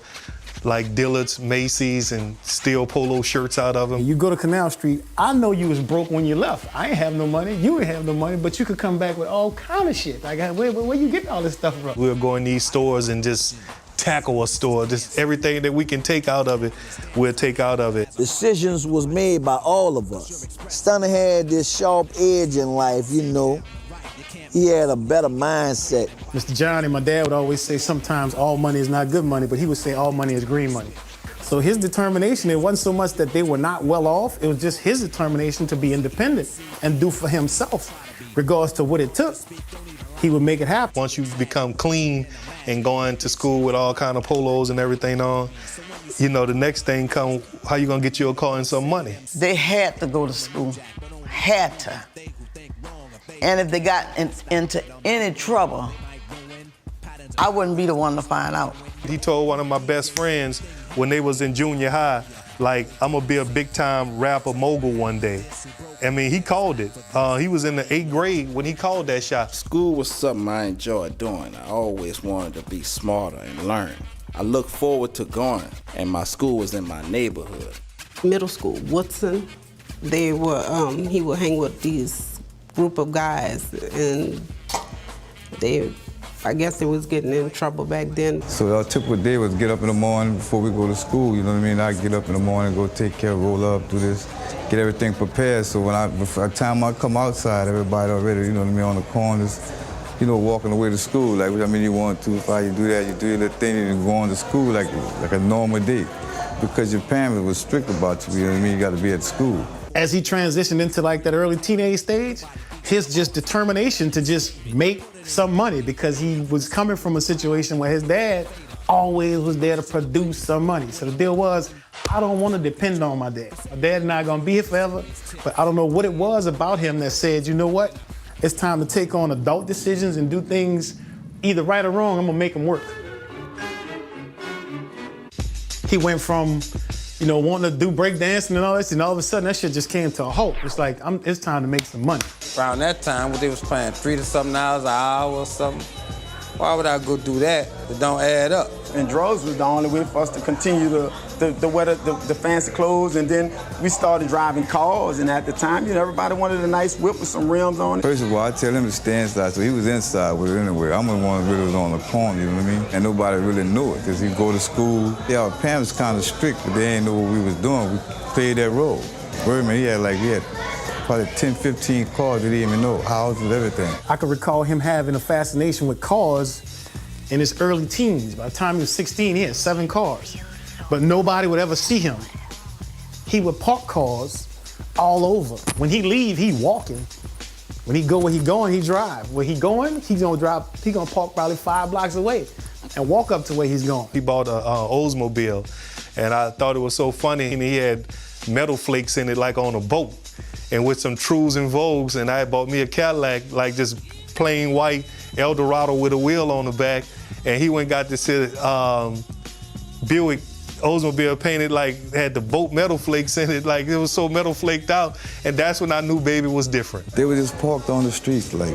Speaker 18: like Dillard's, Macy's, and steal polo shirts out of them.
Speaker 24: You go to Canal Street, I know you was broke when you left. I ain't have no money, you ain't have no money, but you could come back with all kind of shit. Like, where you getting all this stuff from?
Speaker 18: We'll go in these stores and just tackle a store. Just everything that we can take out of it, we'll take out of it.
Speaker 8: Decisions was made by all of us. Stunner had this sharp edge in life, you know. He had a better mindset.
Speaker 24: Mr. Johnny, my dad would always say sometimes all money is not good money, but he would say all money is green money. So his determination, it wasn't so much that they were not well off, it was just his determination to be independent and do for himself, regardless to what it took. he would make it happen.
Speaker 18: Once you become clean and going to school with all kind of polos and everything on, you know, the next thing come, how you gonna get you a car and some money?
Speaker 2: They had to go to school, had to. And if they got into any trouble, I wouldn't be the one to find out.
Speaker 18: He told one of my best friends when they was in junior high, like, I'm gonna be a big time rapper mogul one day. I mean, he called it. He was in the 8th grade when he called that shot.
Speaker 4: School was something I enjoyed doing. I always wanted to be smarter and learn. I looked forward to going, and my school was in my neighborhood.
Speaker 5: Middle school, Woodson, they were, he would hang with these group of guys, and I guess they was getting in trouble back then.
Speaker 21: So our typical day was get up in the morning before we go to school, you know what I mean? I'd get up in the morning, go take care, roll up, do this, get everything prepared. So by the time I come outside, everybody already, you know what I mean, on the corners, you know, walking away to school. Like, I mean, you want to, if you do that, you do your little thing, and you go on to school like a normal day. Because your parents was strict about you know what I mean? You got to be at school.
Speaker 24: As he transitioned into like that early teenage stage, his just determination to just make some money, because he was coming from a situation where his dad always was there to produce some money. So the deal was, I don't want to depend on my dad. My dad's not going to be here forever, but I don't know what it was about him that said, you know what? It's time to take on adult decisions and do things either right or wrong, I'm going to make them work. He went from, you know, wanting to do breakdancing and all this, and all of a sudden that shit just came to a halt. It's like, it's time to make some money.
Speaker 22: Around that time, when they was paying $3 to something an hour or something, why would I go do that? It don't add up.
Speaker 20: And drugs was the only way for us to continue to wear the fancy clothes, and then we started driving cars, and at the time, you know, everybody wanted a nice whip with some rims on it.
Speaker 21: First of all, I tell him to stay inside, so he was inside with it anyway. I'm the one that really was on the corner, you know what I mean? And nobody really knew it, because he'd go to school. Yeah, our parents kind of strict, but they didn't know what we was doing. We played that role. Birdman, he had probably 10, 15 cars that he didn't even know, houses, everything.
Speaker 24: I can recall him having a fascination with cars in his early teens. By the time he was 16, he had 7 cars. But nobody would ever see him. He would park cars all over. When he leave, he walking. When he go where he going, he drive. Where he going, he gonna park probably 5 blocks away and walk up to where he's going.
Speaker 18: He bought a Oldsmobile, and I thought it was so funny, and he had metal flakes in it like on a boat, and with some Trues and Vogues, and I bought me a Cadillac, like just plain white Eldorado with a wheel on the back, and he went and got this Buick Oldsmobile painted like, had the boat metal flakes in it, like it was so metal flaked out, and that's when I knew baby was different.
Speaker 21: They were just parked on the streets, like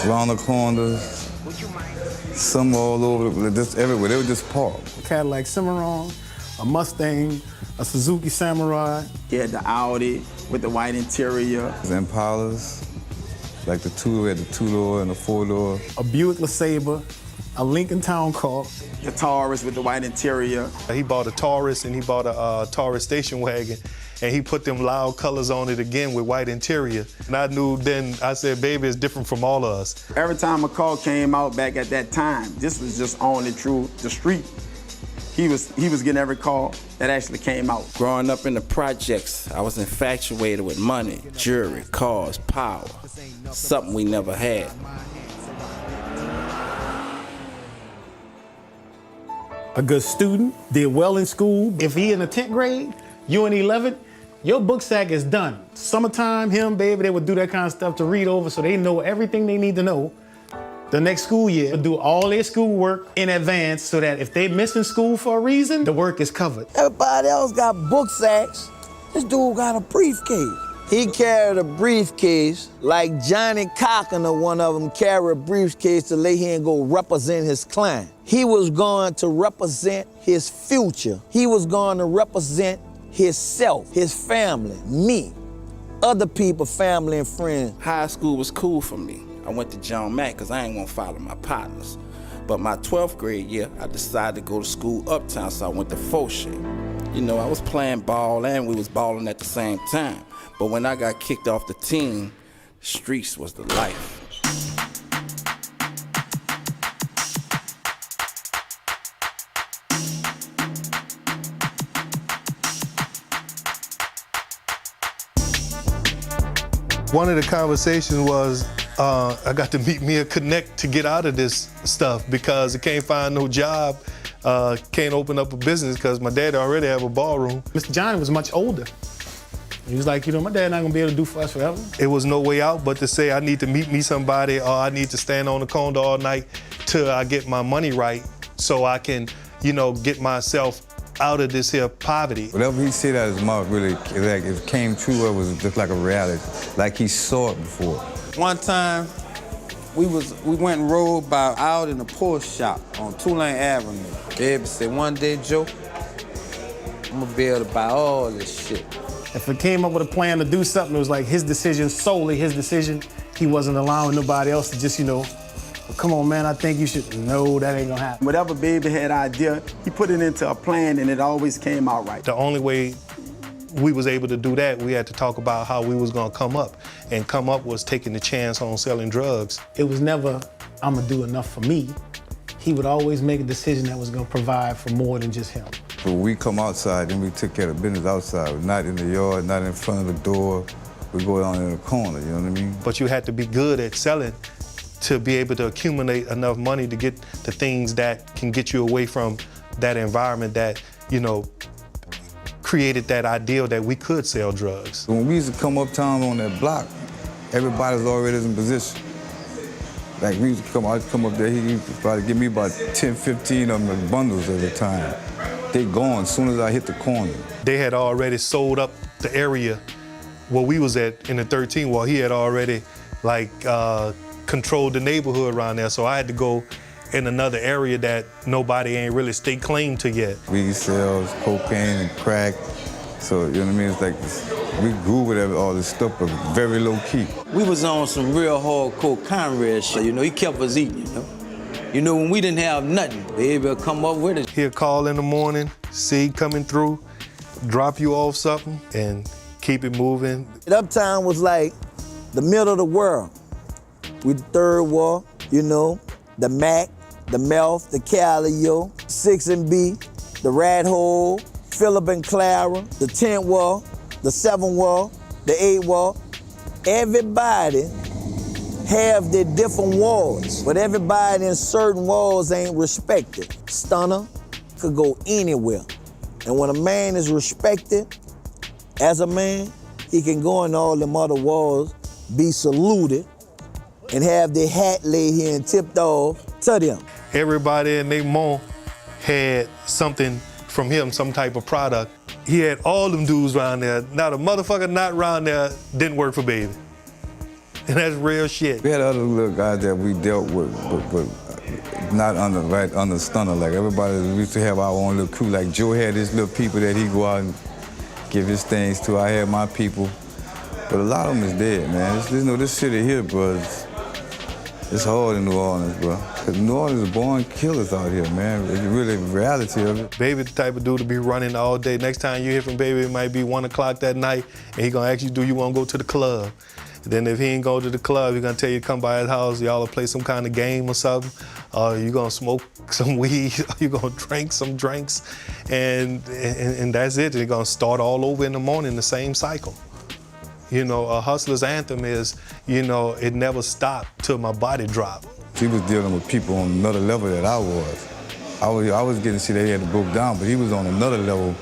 Speaker 21: around the corners, some all over, just everywhere. They were just parked.
Speaker 24: A Cadillac Cimarron, a Mustang, a Suzuki Samurai.
Speaker 20: He had the Audi with the white interior.
Speaker 21: Impalas, like the two, had the 2-door and the 4-door.
Speaker 24: A Buick LeSabre, a Lincoln Town Car.
Speaker 20: The Taurus with the white interior.
Speaker 18: He bought a Taurus, and he bought a Taurus station wagon, and he put them loud colors on it again with white interior. And I knew then, I said, baby, it's different from all of us.
Speaker 20: Every time a car came out back at that time, this was just only through the street. He was getting every call that actually came out.
Speaker 4: Growing up in the projects, I was infatuated with money, jewelry, cars, power, something we never had.
Speaker 24: A good student, did well in school. If he in the 10th grade, you in 11th, your book sack is done. Summertime, him, baby, they would do that kind of stuff to read over so they know everything they need to know. The next school year, do all their schoolwork in advance so that if they missing school for a reason, the work is covered.
Speaker 8: Everybody else got book sacks. This dude got a briefcase. He carried a briefcase like Johnny Cochran or one of them carried a briefcase to lay here and go represent his client. He was going to represent his future. He was going to represent himself, his family, me, other people, family and friends.
Speaker 4: High school was cool for me. I went to John Mack because I ain't gonna follow my partners. But my 12th grade year, I decided to go to school uptown, so I went to Fauché. You know, I was playing ball and we was balling at the same time. But when I got kicked off the team, streets was the life.
Speaker 18: One of the conversations was, I got to meet me a connect to get out of this stuff because I can't find no job, can't open up a business because my dad already have a ballroom.
Speaker 24: Mr. Johnny was much older. He was like, my dad not gonna be able to do for us forever.
Speaker 18: It was no way out but to say I need to meet me somebody or I need to stand on the corner all night till I get my money right so I can, get myself out of this here poverty.
Speaker 21: Whatever he said out of his mouth really, like, it came true, it was just like a reality, like he saw it before.
Speaker 22: One time, we went and rode out in a Porsche shop on Tulane Avenue. Baby said, one day, Joe, I'm gonna be able to buy all this shit.
Speaker 24: If it came up with a plan to do something, it was like his decision, solely his decision. He wasn't allowing nobody else to just, come on, man, I think you should. No, that ain't gonna happen.
Speaker 20: Whatever baby had idea, he put it into a plan and it always came out right.
Speaker 18: The only way we was able to do that, we had to talk about how we was gonna come up. And come up was taking the chance on selling drugs.
Speaker 24: It was never, I'm gonna do enough for me. He would always make a decision that was gonna provide for more than just him.
Speaker 21: When we come outside, then we took care of business outside, not in the yard, not in front of the door. We go down in the corner, you know what I mean?
Speaker 18: But you had to be good at selling to be able to accumulate enough money to get the things that can get you away from that environment that, created that ideal that we could sell drugs.
Speaker 21: When we used to come uptown on that block, everybody was already in position. Like we used to I'd come up there, he used to probably give me about 10, 15 of them bundles at a time. They gone as soon as I hit the corner.
Speaker 18: They had already sold up the area where we was at in the 13. Well, he had already controlled the neighborhood around there, so I had to go in another area that nobody ain't really staked claim to yet.
Speaker 21: We sell cocaine and crack, so you know what I mean? It's like we grew with all this stuff, but very low key.
Speaker 22: We was on some real hardcore Conrad shit, he kept us eating, when we didn't have nothing, baby would come up with it.
Speaker 18: He'll call in the morning, see coming through, drop you off something, and keep it moving.
Speaker 8: Uptown was like the middle of the world. With the Third Ward, the Mac, the Melf, the Calio, 6 and B, the Rat Hole, Phillip and Clara, the 10th Ward, the 7th Ward, the 8th Ward. Everybody have their different wards, but everybody in certain wards ain't respected. Stunner could go anywhere. And when a man is respected as a man, he can go in all them other wards, be saluted, and have their hat laid here and tipped off to them.
Speaker 18: Everybody in their mom had something from him, some type of product. He had all them dudes around there. Not a motherfucker not around there didn't work for Baby. And that's real shit.
Speaker 21: We had other little guys that we dealt with, but not under Stunner. Like everybody, we used to have our own little crew. Like Joe had his little people that he go out and give his things to. I had my people. But a lot of them is dead, man. This city here, bro, it's hard in New Orleans, bro. Because New Orleans is born killers out here, man. It's really the reality of it.
Speaker 18: Baby the type of dude to be running all day. Next time you hear from Baby, it might be 1 o'clock that night, and he gonna ask you, do you wanna go to the club? Then if he ain't go to the club, he's gonna tell you to come by his house, y'all will play some kind of game or something. You gonna smoke some weed, you gonna drink some drinks, and that's it. They're gonna start all over in the morning, the same cycle. A hustler's anthem is, it never stopped till my body dropped.
Speaker 21: He was dealing with people on another level that I was. I was getting to see that he had to broke down, but he was on another level,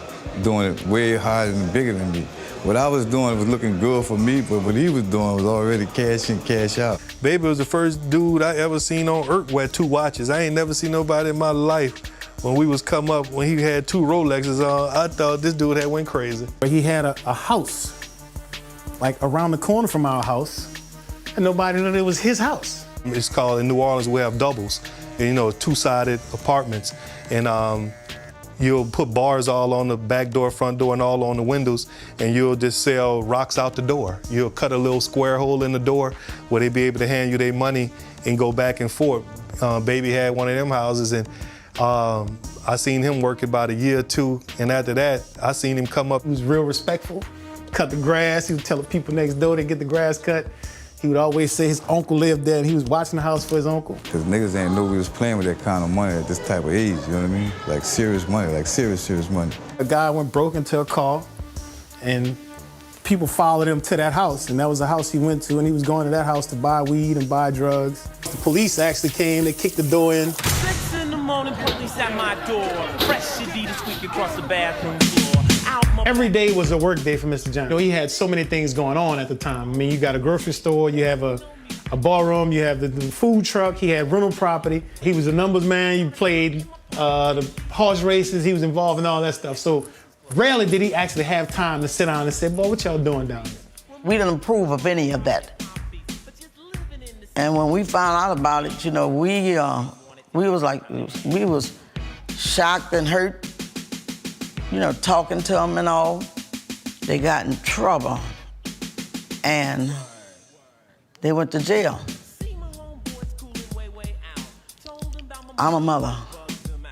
Speaker 21: doing it way higher and bigger than me. What I was doing was looking good for me, but what he was doing was already cash in, cash out.
Speaker 18: Baby was the first dude I ever seen on Earth wear 2 watches. I ain't never seen nobody in my life. When we was come up, when he had 2 Rolexes on, I thought this dude had went crazy.
Speaker 24: He had a house, like around the corner from our house, and nobody knew it was his house.
Speaker 18: It's called, in New Orleans, we have doubles, and 2-sided apartments. And you'll put bars all on the back door, front door, and all on the windows, and you'll just sell rocks out the door. You'll cut a little square hole in the door where they be able to hand you their money and go back and forth. Baby had one of them houses, and I seen him work about a year or 2, and after that, I seen him come up.
Speaker 24: He was real respectful, cut the grass. He would tell the people next door to get the grass cut. He would always say his uncle lived there and he was watching the house for his uncle.
Speaker 21: Because niggas ain't know we was playing with that kind of money at this type of age, you know what I mean? Like serious money, like serious money.
Speaker 24: A guy went broke into a car and people followed him to that house, and that was the house he went to, and he was going to that house to buy weed and buy drugs. The police actually came, they kicked the door in.
Speaker 6: 6 in the morning, police at my door. Fresh Adidas squeak across the bathroom floor.
Speaker 24: Every day was a work day for Mr. Johnny. You know, he had so many things going on at the time. I mean, you got a grocery store, you have a ballroom, you have the food truck, he had rental property. He was a numbers man, he played the horse races, he was involved in all that stuff. So rarely did he actually have time to sit down and say, boy, what y'all doing down there?
Speaker 2: We didn't approve of any of that. And when we found out about it, you know, we was shocked and hurt, you know, talking to them and all. They got in trouble and they went to jail. I'm a mother.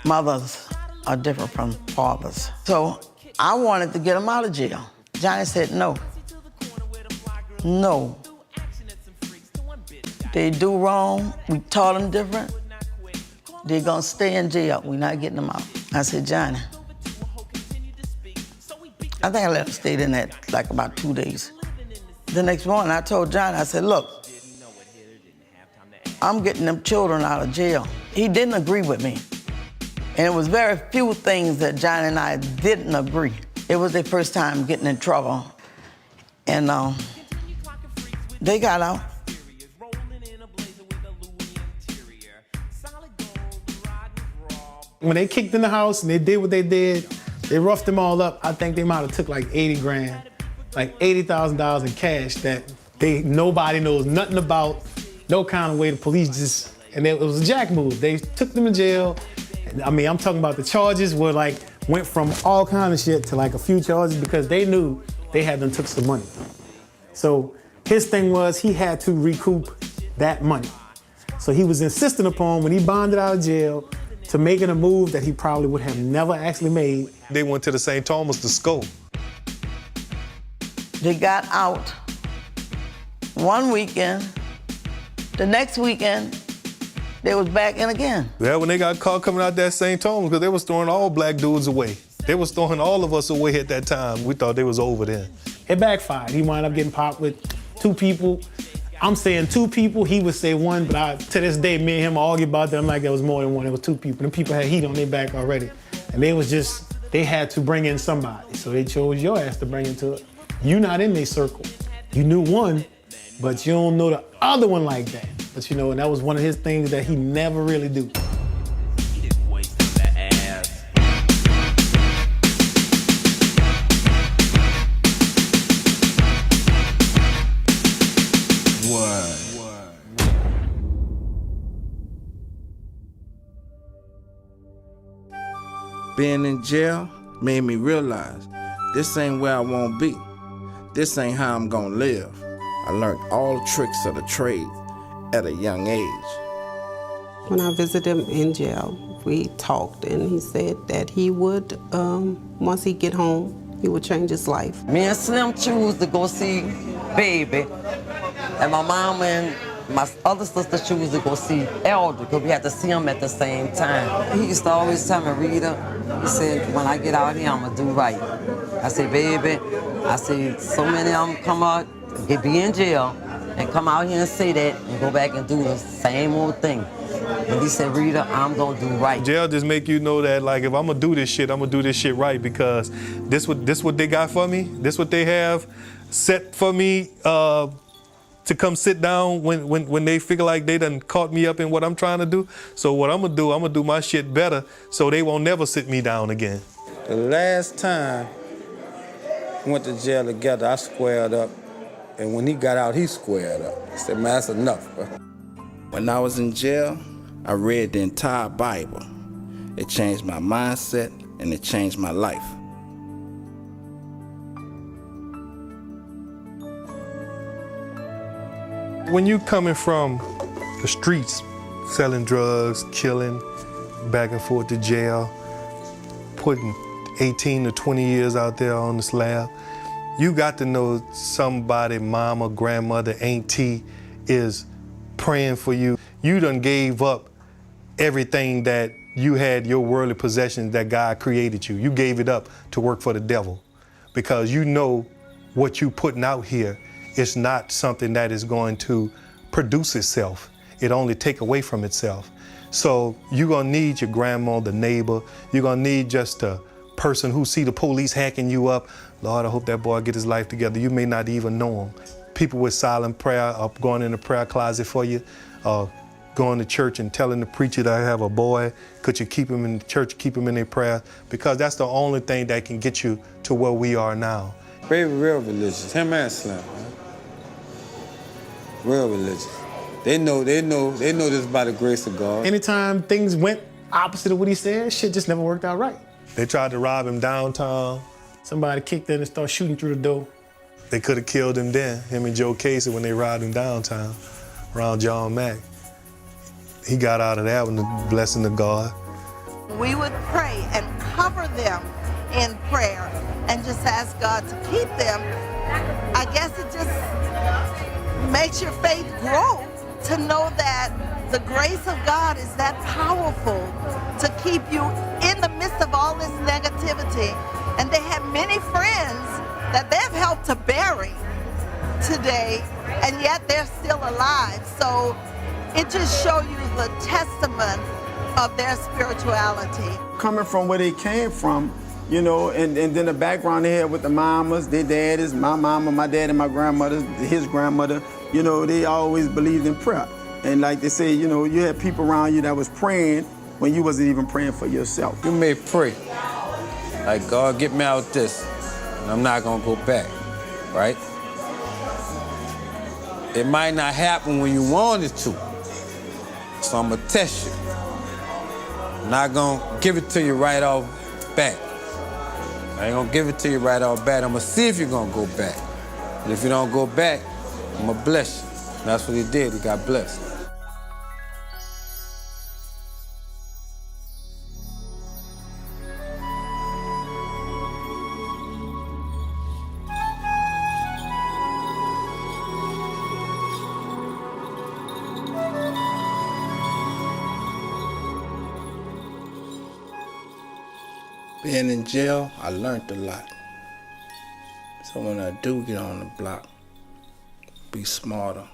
Speaker 2: Mothers are different from fathers. So I wanted to get them out of jail. Johnny said no. No. They do wrong, we taught them different. They're gonna stay in jail, we're not getting them out. I said, Johnny, I think I let him stay in there like about 2 days. The next morning I told Johnny, I said, look, I'm getting them children out of jail. He didn't agree with me. And it was very few things that Johnny and I didn't agree. It was their first time getting in trouble. And they got out.
Speaker 24: When they kicked in the house and they did what they did, they roughed them all up. I think they might have took like 80 grand, like $80,000 in cash that nobody knows nothing about, no kind of way. The police just, and it was a jack move. They took them to jail. I mean, I'm talking about the charges were like, went from all kind of shit to like a few charges because they knew they had them took some money. So his thing was he had to recoup that money. So he was insistent upon when he bonded out of jail to making a move that he probably would have never actually made.
Speaker 18: They went to the St. Thomas to school.
Speaker 2: They got out one weekend. The next weekend, they was back in again.
Speaker 18: Yeah, when they got caught coming out that St. Thomas, because they was throwing all black dudes away. They was throwing all of us away at that time. We thought they was over then.
Speaker 24: It backfired. He wound up getting popped with 2 people. I'm saying 2 people, he would say 1, but to this day, me and him argue about that. I'm like, there was more than 1, it was 2 people. And people had heat on their back already. And they had to bring in somebody. So they chose your ass to bring into it. You not in their circle. You knew 1, but you don't know the other one like that. But you know, and that was one of his things that he never really do.
Speaker 4: Being in jail made me realize this ain't where I want to be. This ain't how I'm gonna live. I learned all the tricks of the trade at a young age.
Speaker 5: When I visited him in jail, we talked and he said that he would, once he get home, he would change his life.
Speaker 16: Me and Slim choose to go see Baby, and my mom and my other sister choose to go see Eldrick because we had to see them at the same time. He used to always tell me, Rita, he said, when I get out here, I'm gonna do right. I said, baby, I said, so many of them come out, get be in jail, and come out here and say that and go back and do the same old thing. And he said, Rita, I'm gonna do right.
Speaker 18: Jail just make you know that, like, if I'm gonna do this shit, I'm gonna do this shit right because this what they got for me. This what they have set for me to come sit down when they figure like they done caught me up in what I'm trying to do. So what I'm gonna do my shit better so they won't never sit me down again.
Speaker 22: The last time we went to jail together, I squared up. And when he got out, he squared up. He said, man, that's enough, bro.
Speaker 4: When I was in jail, I read the entire Bible. It changed my mindset and it changed my life.
Speaker 18: When you coming from the streets, selling drugs, killing, back and forth to jail, putting 18 to 20 years out there on the slab, you got to know somebody, mama, grandmother, auntie, is praying for you. You done gave up everything that you had, your worldly possessions that God created you. You gave it up to work for the devil because you know what you putting out here is not something that is going to produce itself. It only take away from itself. So you're gonna need your grandma, the neighbor. You're gonna need just a person who see the police hacking you up. Lord, I hope that boy get his life together. You may not even know him. People with silent prayer are going in the prayer closet for you, going to church and telling the preacher that I have a boy, could you keep him in the church, keep him in their prayer? Because that's the only thing that can get you to where we are now.
Speaker 22: Baby real religious, him and Slim, man. Real religious. They know this by the grace of God.
Speaker 24: Anytime things went opposite of what he said, shit just never worked out right.
Speaker 18: They tried to rob him downtown.
Speaker 24: Somebody kicked in and started shooting through the door.
Speaker 18: They could have killed him then, him and Joe Casey, when they robbed him downtown around John Mack. He got out of that with the blessing of God.
Speaker 9: We would pray and cover them in prayer and just ask God to keep them. I guess it just makes your faith grow to know that the grace of God is that powerful to keep you in the midst of all this negativity. And they have many friends that they've helped to bury today, and yet they're still alive. So it just shows you the testament of their spirituality.
Speaker 20: Coming from where they came from, you know, and then the background they had with the mamas, their daddies, my mama, my dad, and my grandmother, his grandmother, you know, they always believed in prayer. And like they say, you know, you had people around you that was praying when you wasn't even praying for yourself.
Speaker 22: You may pray, like, God, get me out this, and I'm not gonna go back, right? It might not happen when you want it to, so I'm gonna test you. I'm not gonna give it to you right off back. I ain't gonna give it to you right off bat. I'm gonna see if you're gonna go back. And if you don't go back, I'm gonna bless you. And that's what he did, he got blessed.
Speaker 4: Being in jail, I learned a lot. So when I do get on the block, be smarter,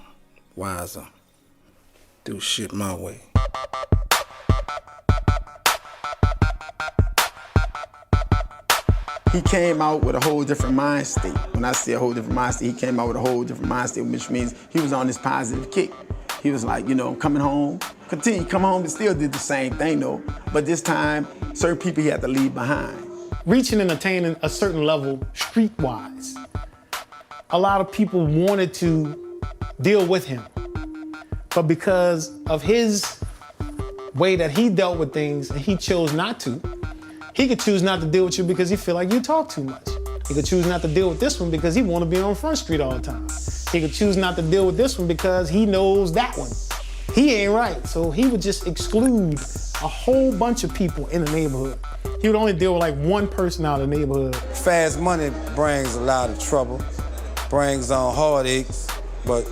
Speaker 4: wiser, do shit my way.
Speaker 20: He came out with a whole different mind state. When I say a whole different mind state, he came out with a whole different mind state, which means he was on this positive kick. He was like, you know, coming home, continue, come home, and still did the same thing though. But this time, certain people he had to leave behind.
Speaker 24: Reaching and attaining a certain level streetwise, a lot of people wanted to deal with him. But because of his way that he dealt with things and he chose not to, he could choose not to deal with you because he feel like you talk too much. He could choose not to deal with this one because he want to be on Front Street all the time. He could choose not to deal with this one because he knows that one. He ain't right, so he would just exclude a whole bunch of people in the neighborhood. He would only deal with like one person out of the neighborhood.
Speaker 22: Fast money brings a lot of trouble, brings on heartaches, but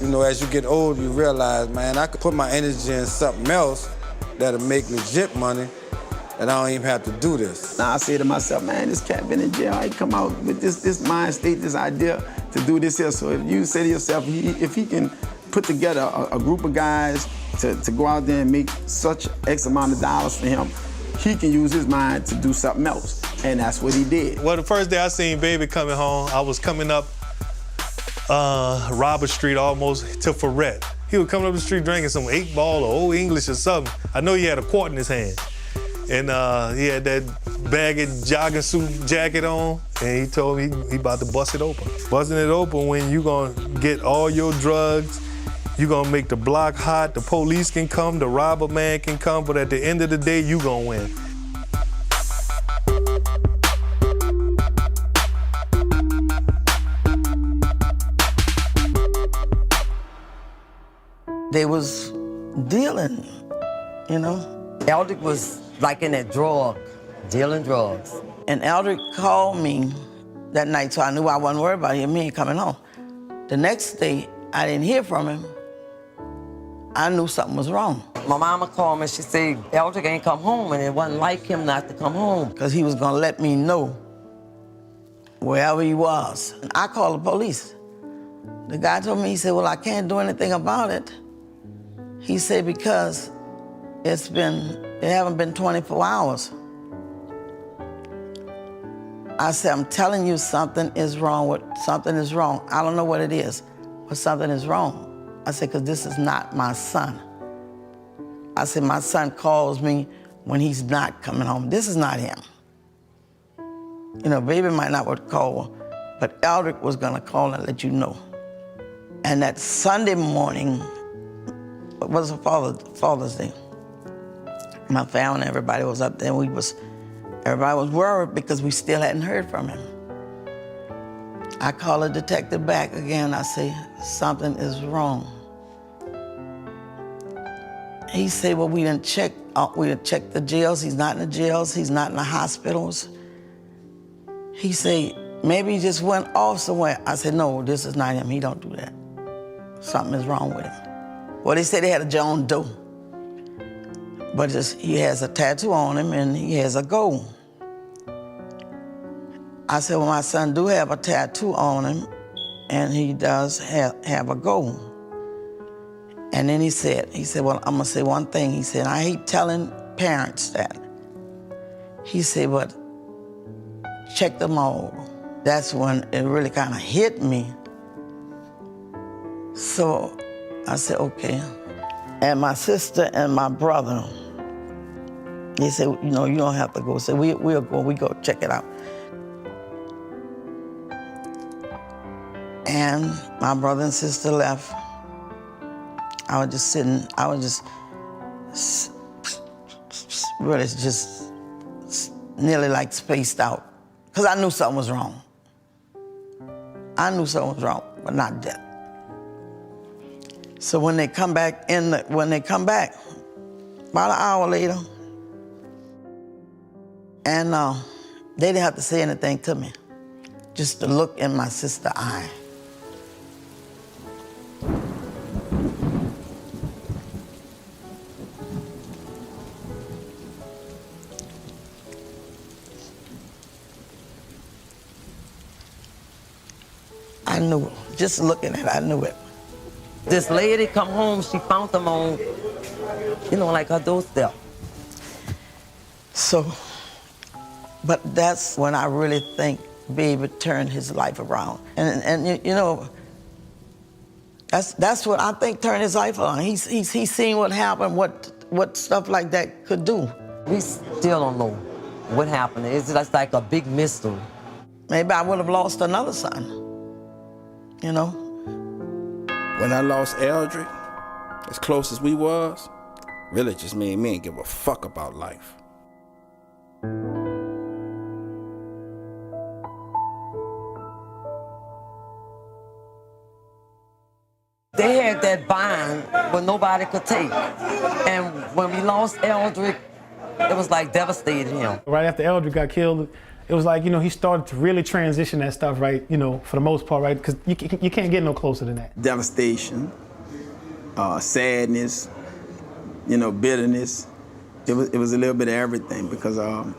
Speaker 22: you know, as you get older, you realize, man, I could put my energy in something else that'll make legit money, and I don't even have to do this.
Speaker 20: Now I say to myself, man, this cat been in jail. I come out with this mind state, this idea to do this here. So if you say to yourself, if he can put together a group of guys to go out there and make such X amount of dollars for him, he can use his mind to do something else. And that's what he did.
Speaker 18: Well, the first day I seen Baby coming home, I was coming up Robert Street almost to Ferret. He was coming up the street drinking some 8-ball or Old English or something. I know he had a quart in his hand. And he had that baggy jogging suit jacket on, and he told me he about to bust it open. Busting it open when you gonna get all your drugs, you gonna make the block hot, the police can come, the robber man can come, but at the end of the day, you gonna win.
Speaker 2: They was dealing, you know.
Speaker 16: Eldrick was like in that dealing drugs.
Speaker 2: And Eldrick called me that night, so I knew I wasn't worried about him. He ain't coming home. The next day, I didn't hear from him. I knew something was wrong.
Speaker 16: My mama called me, she said, Eldrick ain't come home, and it wasn't like him not to come home.
Speaker 2: Because he was gonna let me know wherever he was. I called the police. The guy told me, he said, well, I can't do anything about it. He said, because it haven't been 24 hours. I said, I'm telling you something is wrong. Something is wrong. I don't know what it is, but something is wrong. I said, because this is not my son. I said, my son calls me when he's not coming home. This is not him. You know, baby might not would call, but Eldrick was gonna call and let you know. And that Sunday morning, it was Father's Day. My family, everybody was up there. Everybody was worried because we still hadn't heard from him. I called a detective back again. I say, something is wrong. He said, well, we didn't check the jails. He's not in the jails. He's not in the hospitals. He said, maybe he just went off somewhere. I said, no, this is not him. He don't do that. Something is wrong with him. Well, they said they had a John Doe, but he has a tattoo on him and he has a goal. I said, well, my son do have a tattoo on him and he does have a goal. And then he said, well, I'm gonna say one thing. He said, I hate telling parents that. He said, but check them all. That's when it really kind of hit me. So I said, okay. And my sister and my brother, they said, you know, you don't have to go. So we'll go check it out. And my brother and sister left. I was just sitting, really just nearly like spaced out. Because I knew something was wrong. I knew something was wrong, but not death. So when they come back, about an hour later, and they didn't have to say anything to me, just to look in my sister's eye. I knew it. Just looking at it, I knew it.
Speaker 16: This lady come home, she found them on, you know, like her doorstep.
Speaker 2: So, but that's when I really think baby turned his life around. And you know, that's what I think turned his life around. He's seen what happened, what stuff like that could do.
Speaker 16: We still don't know what happened. It's just like a big mystery.
Speaker 2: Maybe I would have lost another son, you know?
Speaker 4: When I lost Eldrick, as close as we was, really just made me ain't give a fuck about life.
Speaker 16: They had that bind but nobody could take. And when we lost Eldrick, it was like devastating him.
Speaker 24: Right after Eldrick got killed, it was like, you know, he started to really transition that stuff, right, you know, for the most part, right? Because you can't get no closer than that.
Speaker 20: Devastation, sadness, you know, bitterness. It was a little bit of everything because,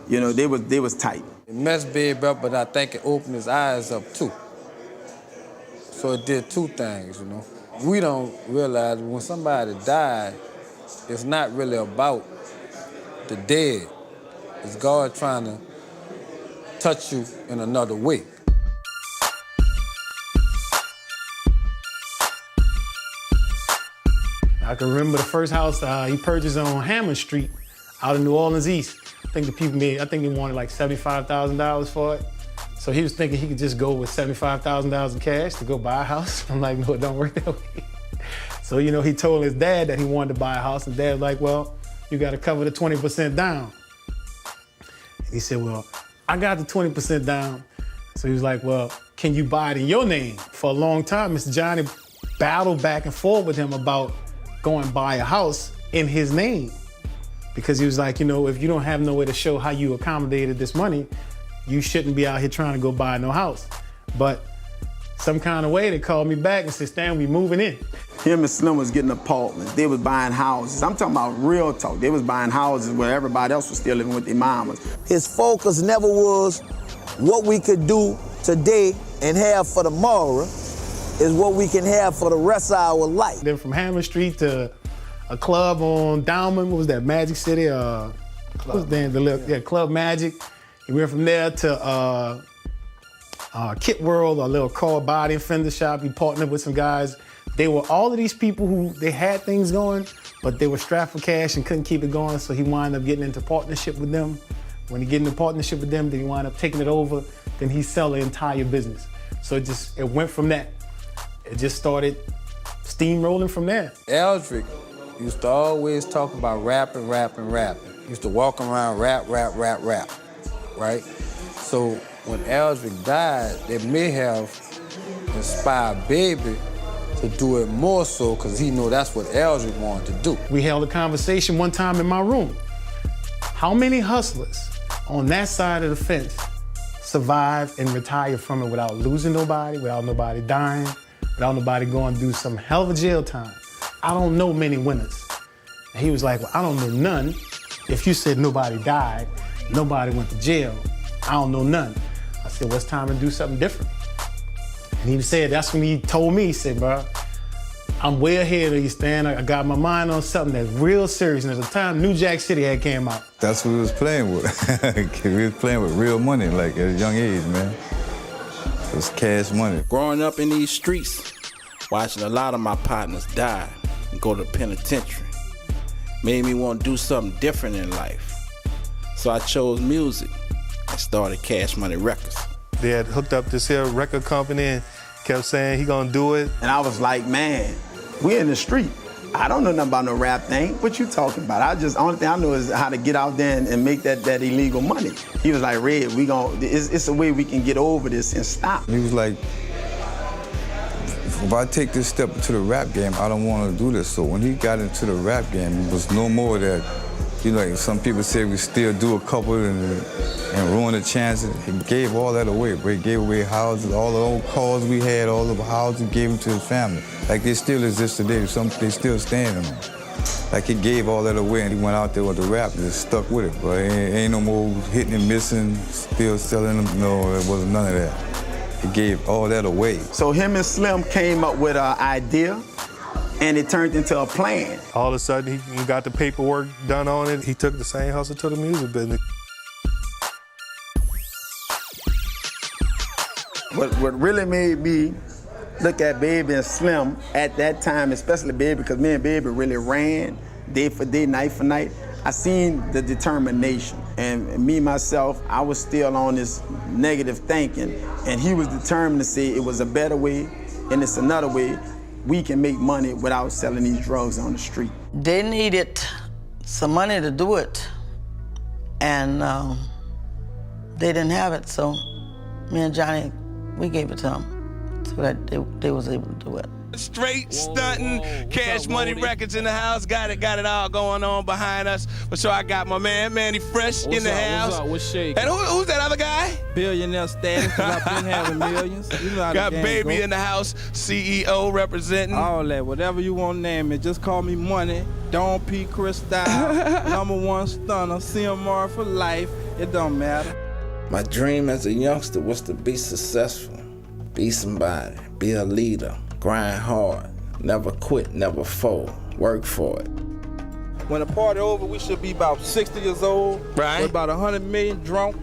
Speaker 20: you know, they was tight.
Speaker 22: It messed Babe up, but I think it opened his eyes up too. So it did two things, you know. We don't realize when somebody died, it's not really about the dead. It's God trying to touch you in another way.
Speaker 24: I can remember the first house he purchased on Hammond Street out in New Orleans East. I think they wanted like $75,000 for it. So he was thinking he could just go with $75,000 in cash to go buy a house. I'm like, no, it don't work that way. So, you know, he told his dad that he wanted to buy a house, and Dad was like, well, you got to cover the 20% down. And he said, well, I got the 20% down. So he was like, well, can you buy it in your name? For a long time, Mr. Johnny battled back and forth with him about going and buy a house in his name. Because he was like, you know, if you don't have no way to show how you accommodated this money, you shouldn't be out here trying to go buy no house. But some kind of way, they called me back and said, Stan, we moving in.
Speaker 20: Him and Slim was getting apartments. They was buying houses. I'm talking about real talk. They was buying houses where everybody else was still living with their mamas.
Speaker 8: His focus never was what we could do today and have for tomorrow is what we can have for the rest of our life.
Speaker 24: Then from Hammer Street to a club on Downman, what was that, Magic City? What was the Club Magic. We went from there to Kit World, a little car body and fender shop. We partnered with some guys. They were all of these people who, they had things going, but they were strapped for cash and couldn't keep it going, so he wound up getting into partnership with them. When he get into partnership with them, then he wound up taking it over, then he sell the entire business. So it went from that. It just started steamrolling from there.
Speaker 22: Eldrick used to always talk about rapping. He used to walk around rap, right? So when Eldrick died, it may have inspired Baby to do it more so because he knew that's what Eldrick wanted to do.
Speaker 24: We held a conversation one time in my room. How many hustlers on that side of the fence survive and retire from it without losing nobody, without nobody dying, without nobody going through some hell of a jail time? I don't know many winners. And he was like, well, I don't know none. If you said nobody died, nobody went to jail, I don't know none. I said, well, it's time to do something different. And he said, that's when he told me, he said, bro, I'm way ahead of you, Stan. I got my mind on something that's real serious. And at the time, New Jack City had came out.
Speaker 21: That's what we was playing with. We was playing with real money, like at a young age, man. It was cash money.
Speaker 4: Growing up in these streets, watching a lot of my partners die and go to the penitentiary, made me want to do something different in life. So I chose music and started Cash Money Records.
Speaker 18: They had hooked up this here record company and kept saying he gonna do it.
Speaker 20: And I was like, man, we in the street. I don't know nothing about no rap thing. What you talking about? Only thing I know is how to get out there and make that illegal money. He was like, Red, it's a way we can get over this and stop.
Speaker 21: He was like, if I take this step into the rap game, I don't want to do this. So when he got into the rap game, it was no more that, you know, like some people say we still do a couple and ruin the chances. He gave all that away, but he gave away houses, all the old cars we had, all the houses, he gave them to his family. Like they still exist today, they still standing on. Like he gave all that away and he went out there with the rap and just stuck with it, but ain't no more hitting and missing, still selling them. No, it wasn't none of that. He gave all that away.
Speaker 20: So him and Slim came up with an idea and it turned into a plan.
Speaker 18: All of a sudden, he got the paperwork done on it. He took the same hustle to the music business.
Speaker 20: What really made me look at Baby and Slim at that time, especially Baby, because me and Baby really ran day for day, night for night. I seen the determination. And me, myself, I was still on this negative thinking, and he was determined to say it was a better way, and it's another way we can make money without selling these drugs on the street.
Speaker 2: They needed some money to do it, and they didn't have it, so me and Johnny, we gave it to them so that they was able to do it.
Speaker 7: Straight stunting, Cash Money Records in the house, got it all going on behind us. But so I got my man, Manny Fresh in the house.
Speaker 13: What's up? What's shaking?
Speaker 7: And who's that other guy?
Speaker 13: Billionaire status, 'cause I've been having millions. You know how
Speaker 7: got
Speaker 13: the game
Speaker 7: Baby
Speaker 13: go.
Speaker 7: in the house, CEO representing.
Speaker 13: All that, whatever you want to name it, just call me Money, Don P. Cristal, #1 stunner, CMR for life, it don't matter.
Speaker 4: My dream as a youngster was to be successful, be somebody, be a leader, grind hard, never quit, never fold, work for it.
Speaker 13: When the party over, we should be about 60 years old,
Speaker 4: right?
Speaker 13: With about 100 million drunk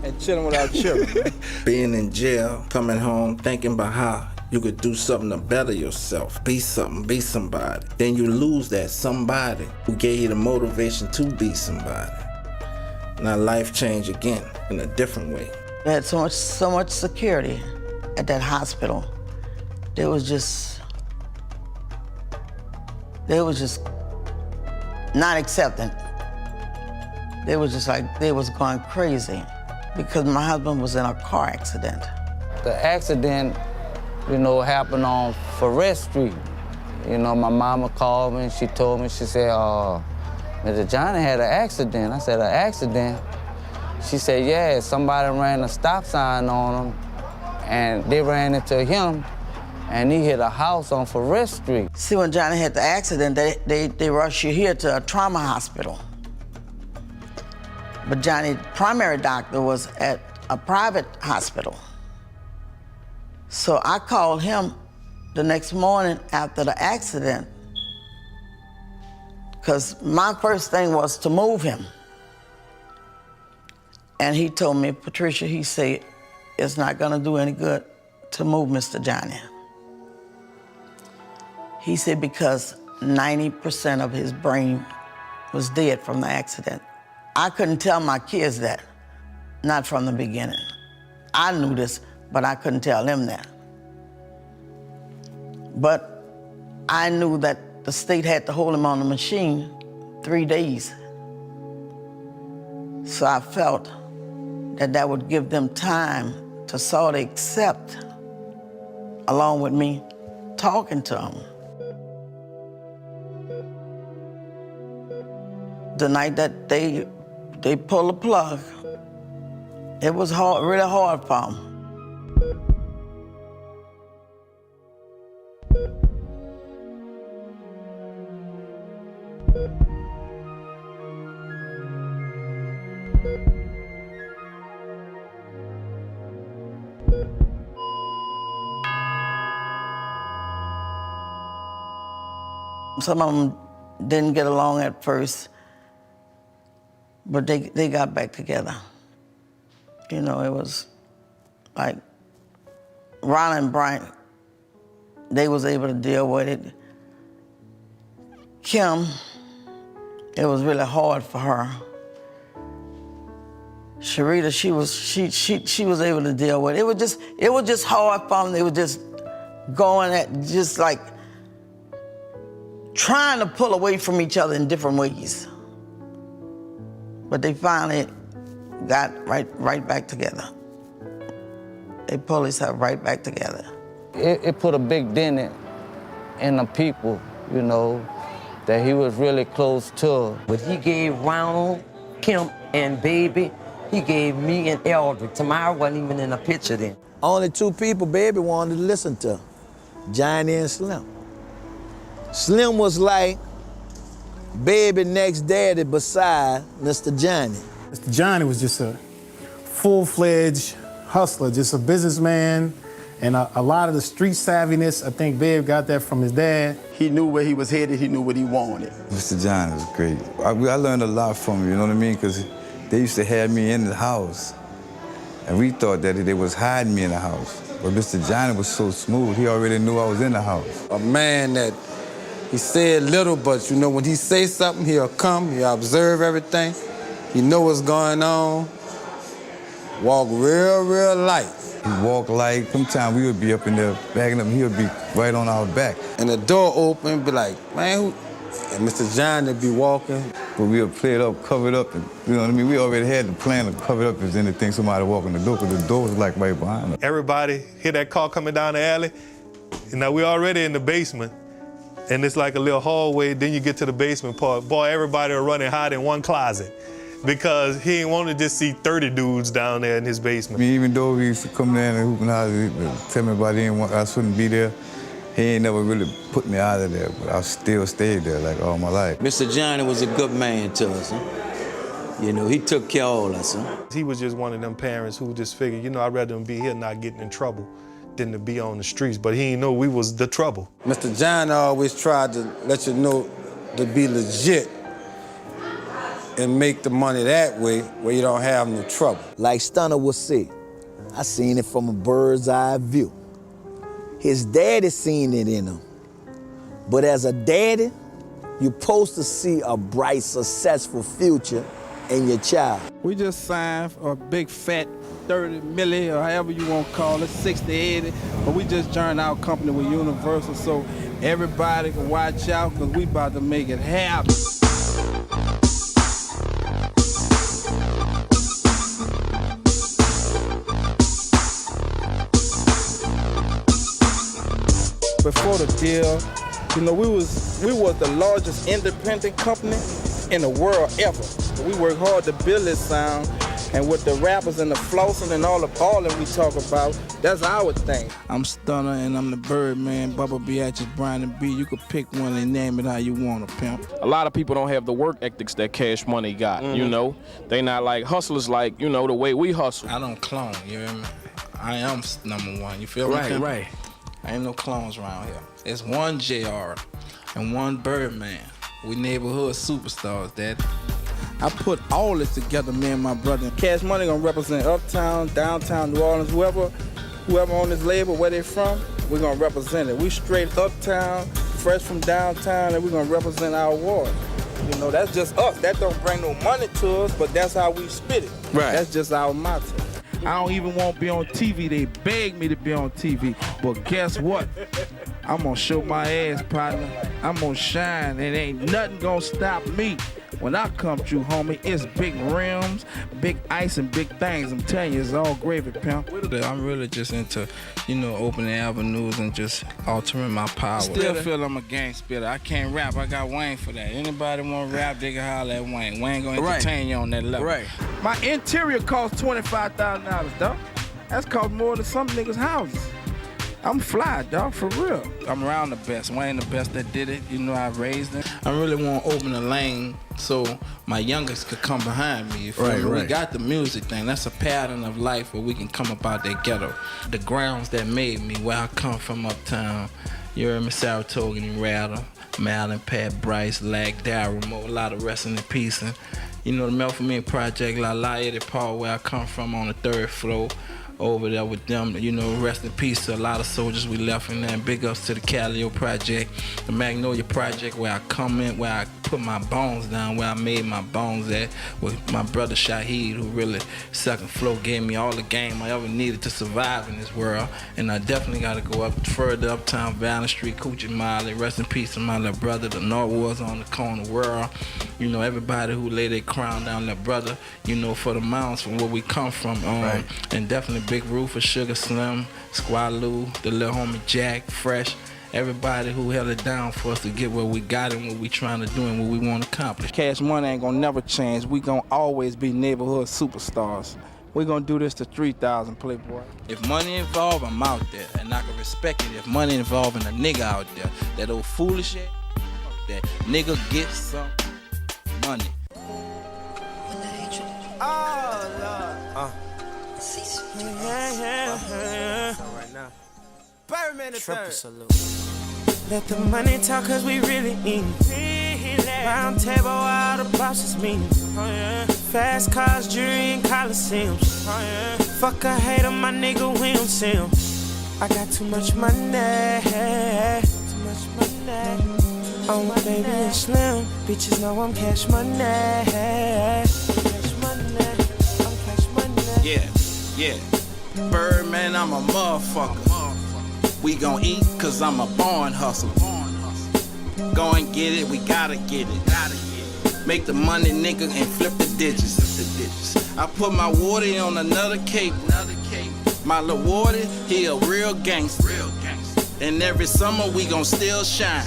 Speaker 13: and chilling with our children.
Speaker 4: Being in jail, coming home, thinking about how you could do something to better yourself, be something, be somebody. Then you lose that somebody who gave you the motivation to be somebody. Now life changed again in a different way.
Speaker 2: They had so much security at that hospital. They was just not accepting. They was just like, they was going crazy because my husband was in a car accident.
Speaker 10: The accident, you know, happened on Forest Street. You know, my mama called me and she told me, she said, Mr. Johnny had an accident. I said, an accident? She said, yeah, somebody ran a stop sign on him and they ran into him and he hit a house on Forest Street.
Speaker 2: See, when Johnny had the accident, they rushed you here to a trauma hospital. But Johnny's primary doctor was at a private hospital. So I called him the next morning after the accident, because my first thing was to move him. And he told me, Patricia, he said, it's not gonna do any good to move Mr. Johnny. He said because 90% of his brain was dead from the accident. I couldn't tell my kids that, not from the beginning. I knew this, but I couldn't tell them that. But I knew that the state had to hold him on the machine 3 days. So I felt that that would give them time to sort of accept, along with me talking to them. The night that they pulled the plug, it was hard, really hard for them. Some of them didn't get along at first, but they got back together. You know, it was like Ronald and Brian, they was able to deal with it. Kim, it was really hard for her. Sharita, she was able to deal with it. It was just hard for them. They were just going at, just like trying to pull away from each other in different ways. But they finally got right back together. They pulled themselves right back together.
Speaker 10: It put a big dent in the people, you know, that he was really close to.
Speaker 16: But he gave Ronald, Kim, and Baby, he gave me and Eldrick. Tamara wasn't even in the picture then.
Speaker 8: Only 2 people Baby wanted to listen to, Johnny and Slim. Slim was like Baby next daddy beside Mr. Johnny.
Speaker 24: Mr. Johnny was just a full-fledged hustler, just a businessman, and a lot of the street savviness, I think Babe got that from his dad.
Speaker 20: He knew where he was headed, he knew what he wanted.
Speaker 21: Mr. Johnny was great. I learned a lot from him, you know what I mean? Because they used to have me in the house, and we thought that they was hiding me in the house. But Mr. Johnny was so smooth, he already knew I was in the house.
Speaker 22: A man that he said little, but you know, when he say something, he'll come, he'll observe everything. He know what's going on. Walk real light.
Speaker 21: He walk light. Sometimes we would be up in there backing up, and he would be right on our back.
Speaker 22: And the door open, be like, man, who? And Mr. John would be walking.
Speaker 21: But we would play it up, cover it up, and, you know what I mean? We already had the plan to cover it up if anything, somebody walking the door, because the door was like right behind us.
Speaker 18: Everybody hear that car coming down the alley, and now we're already in the basement. And it's like a little hallway, then you get to the basement part. Boy, everybody will run and hide in one closet because he didn't want to just see 30 dudes down there in his basement.
Speaker 21: I mean, even though he used to come there and hoop and holler, tell me about I shouldn't be there, he ain't never really put me out of there, but I still stayed there like all my life.
Speaker 14: Mr. Johnny was a good man to us, huh? You know, he took care of all of us, huh?
Speaker 18: He was just one of them parents who just figured, you know, I'd rather him be here not getting in trouble than to be on the streets, but he didn't know we was the trouble.
Speaker 22: Mr. John always tried to let you know to be legit and make the money that way where you don't have no trouble.
Speaker 8: Like Stunner would say, I seen it from a bird's eye view. His daddy seen it in him. But as a daddy, you're supposed to see a bright, successful future in your child.
Speaker 13: We just signed for a big fat 30 milli, or however you want to call it, 60, 80, but we just joined our company with Universal, so everybody can watch out, because we about to make it happen. Before the deal, you know, we was the largest independent company in the world ever. We worked hard to build this sound, and with the rappers and the flossing and all that we talk about, that's our thing. I'm Stunner and I'm the Birdman, Bubba Biatches, Brian and B. You could pick one and name it how you want to, pimp.
Speaker 15: A lot of people don't have the work ethics that Cash Money got, you know? They not like hustlers like, you know, the way we hustle.
Speaker 4: I don't clone, you hear me? I am number one. You feel me?
Speaker 12: Right,
Speaker 4: Kim?
Speaker 12: right.
Speaker 4: Ain't no clones around here. It's one JR and one Birdman. We neighborhood superstars, Daddy.
Speaker 13: I put all this together, me and my brother. Cash Money gonna represent uptown, downtown, New Orleans, whoever on this label, where they from, we're gonna represent it. We straight uptown, fresh from downtown, and we're gonna represent our ward. You know, that's just us. That don't bring no money to us, but that's how we spit it.
Speaker 12: Right.
Speaker 13: That's just our motto.
Speaker 17: I don't even want to be on TV. They beg me to be on TV. But guess what? I'm going to show my ass, partner. I'm going to shine, and ain't nothing going to stop me. When I come through, homie, it's big rims, big ice, and big things. I'm telling you, it's all gravy, pimp.
Speaker 4: I'm really just into, opening avenues and just altering my power.
Speaker 17: Still feel I'm a gang spitter. I can't rap. I got Wayne for that. Anybody want to rap, they can holler at Wayne. Wayne gonna entertain you on that level.
Speaker 12: Right.
Speaker 17: My interior costs $25,000, dog. That's cost more than some niggas' houses. I'm fly, dog, for real. I'm around the best. Wayne the best that did it. I raised him.
Speaker 4: I really want to open a lane so my youngest could come behind me. You feel me?
Speaker 12: Right.
Speaker 4: We got the music thing. That's a pattern of life where we can come up out that ghetto. The grounds that made me, where I come from uptown. You heard me, Saratoga and Rattle, Malin, Pat, Bryce, Lack, Darryl, a lot of rest in peace. And, the Melfamine Project, La Eddie Paul, where I come from on the 3rd floor. Over there with them, rest in peace to a lot of soldiers we left in there. And big ups to the Calio Project, the Magnolia Project, where I come in, where I put my bones down, where I made my bones at, with my brother Shaheed, who really, 2nd floor, gave me all the game I ever needed to survive in this world. And I definitely got to go up further, uptown, Valley Street, Coochie Miley, rest in peace to my little brother, the Northwoods on the corner world. Everybody who lay their crown down, their brother, for the mountains from where we come from.
Speaker 12: Right.
Speaker 4: And definitely Big Roofer, Sugar Slim, Squaloo, the little homie Jack, Fresh, everybody who held it down for us to get where we got and what we trying to do and what we want to accomplish.
Speaker 17: Cash Money ain't gonna never change. We gonna always be neighborhood superstars. We gonna do this to 3,000, Playboy.
Speaker 4: If money involved, I'm out there, and I can respect it. If money involving a nigga out there, that old foolish shit, that nigga get some money.
Speaker 6: Oh, Lord. Right now. Birdman the
Speaker 19: Triple
Speaker 6: third.
Speaker 19: salute. Let the money talk, cause we really eatin'. Round table, all the bosses meeting. Fast cars, jewelry, and coliseums. Fuck a hater, my nigga, we don't see him. I got too much money. Too much money. On my baby and slim. Bitches know I'm cash money. Cash money. I'm cash money.
Speaker 4: Yeah. Birdman, I'm a motherfucker. We gon' eat cause I'm a born hustler. Go and get it, we gotta get it. Make the money, nigga, and flip the digits. I put my Wardy on another cape. My lil' Wardy, he a real gangster. And every summer we gon' still shine.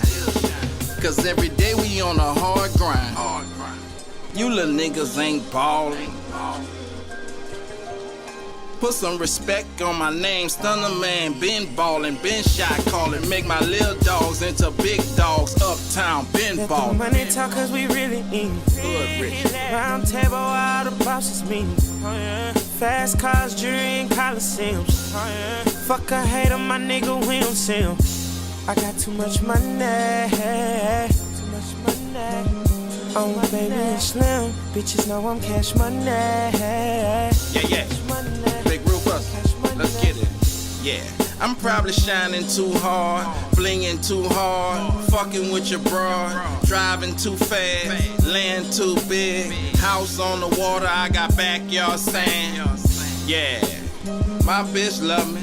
Speaker 4: Cause every day we on a hard grind. You little niggas ain't ballin'. Put some respect on my name, Stunner Man, been ballin', been shot callin', make my little dogs into big dogs, uptown, been ballin'.
Speaker 19: Let the money talk, cause we really eatin'.
Speaker 4: Good, rich.
Speaker 19: Round table, all the bosses meeting. Fast cars, jewelry, and coliseums. Fuck a hater, my nigga, we don't see him. I got too much money. Too much money. On my baby and slim. Bitches know I'm cash money.
Speaker 4: Yeah. Big Rufus, let's get it. Yeah. I'm probably shining too hard, blinging too hard, fucking with your broad, driving too fast, land too big, house on the water, I got backyard sand. Yeah, my bitch love me.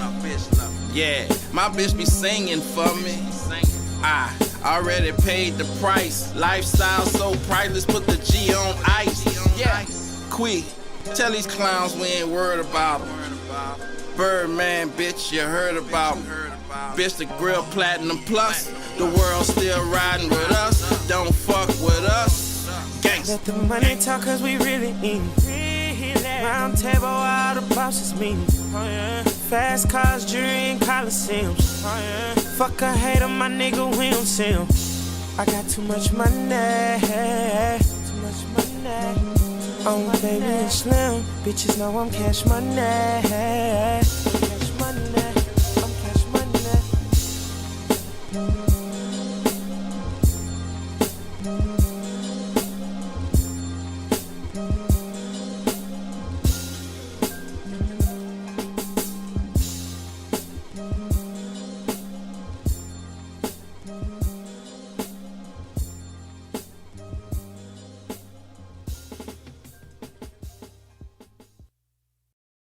Speaker 4: Yeah, my bitch be singing for me. I already paid the price. Lifestyle so priceless, put the G on ice. Yeah, quick, tell these clowns we ain't worried about them. Birdman, bitch, you heard about me. Bitch, the grill platinum plus. The world still riding with us. Don't fuck with us. Gangsta.
Speaker 19: Let the money talk, cause we really eatin'. Round table, all the bosses meeting. Fast cars, jewelry, and coliseums. Fuck a hater, my nigga, we don't see him. I got too much money. Too much money. On my baby and slim. Bitches know I'm cash money. Cash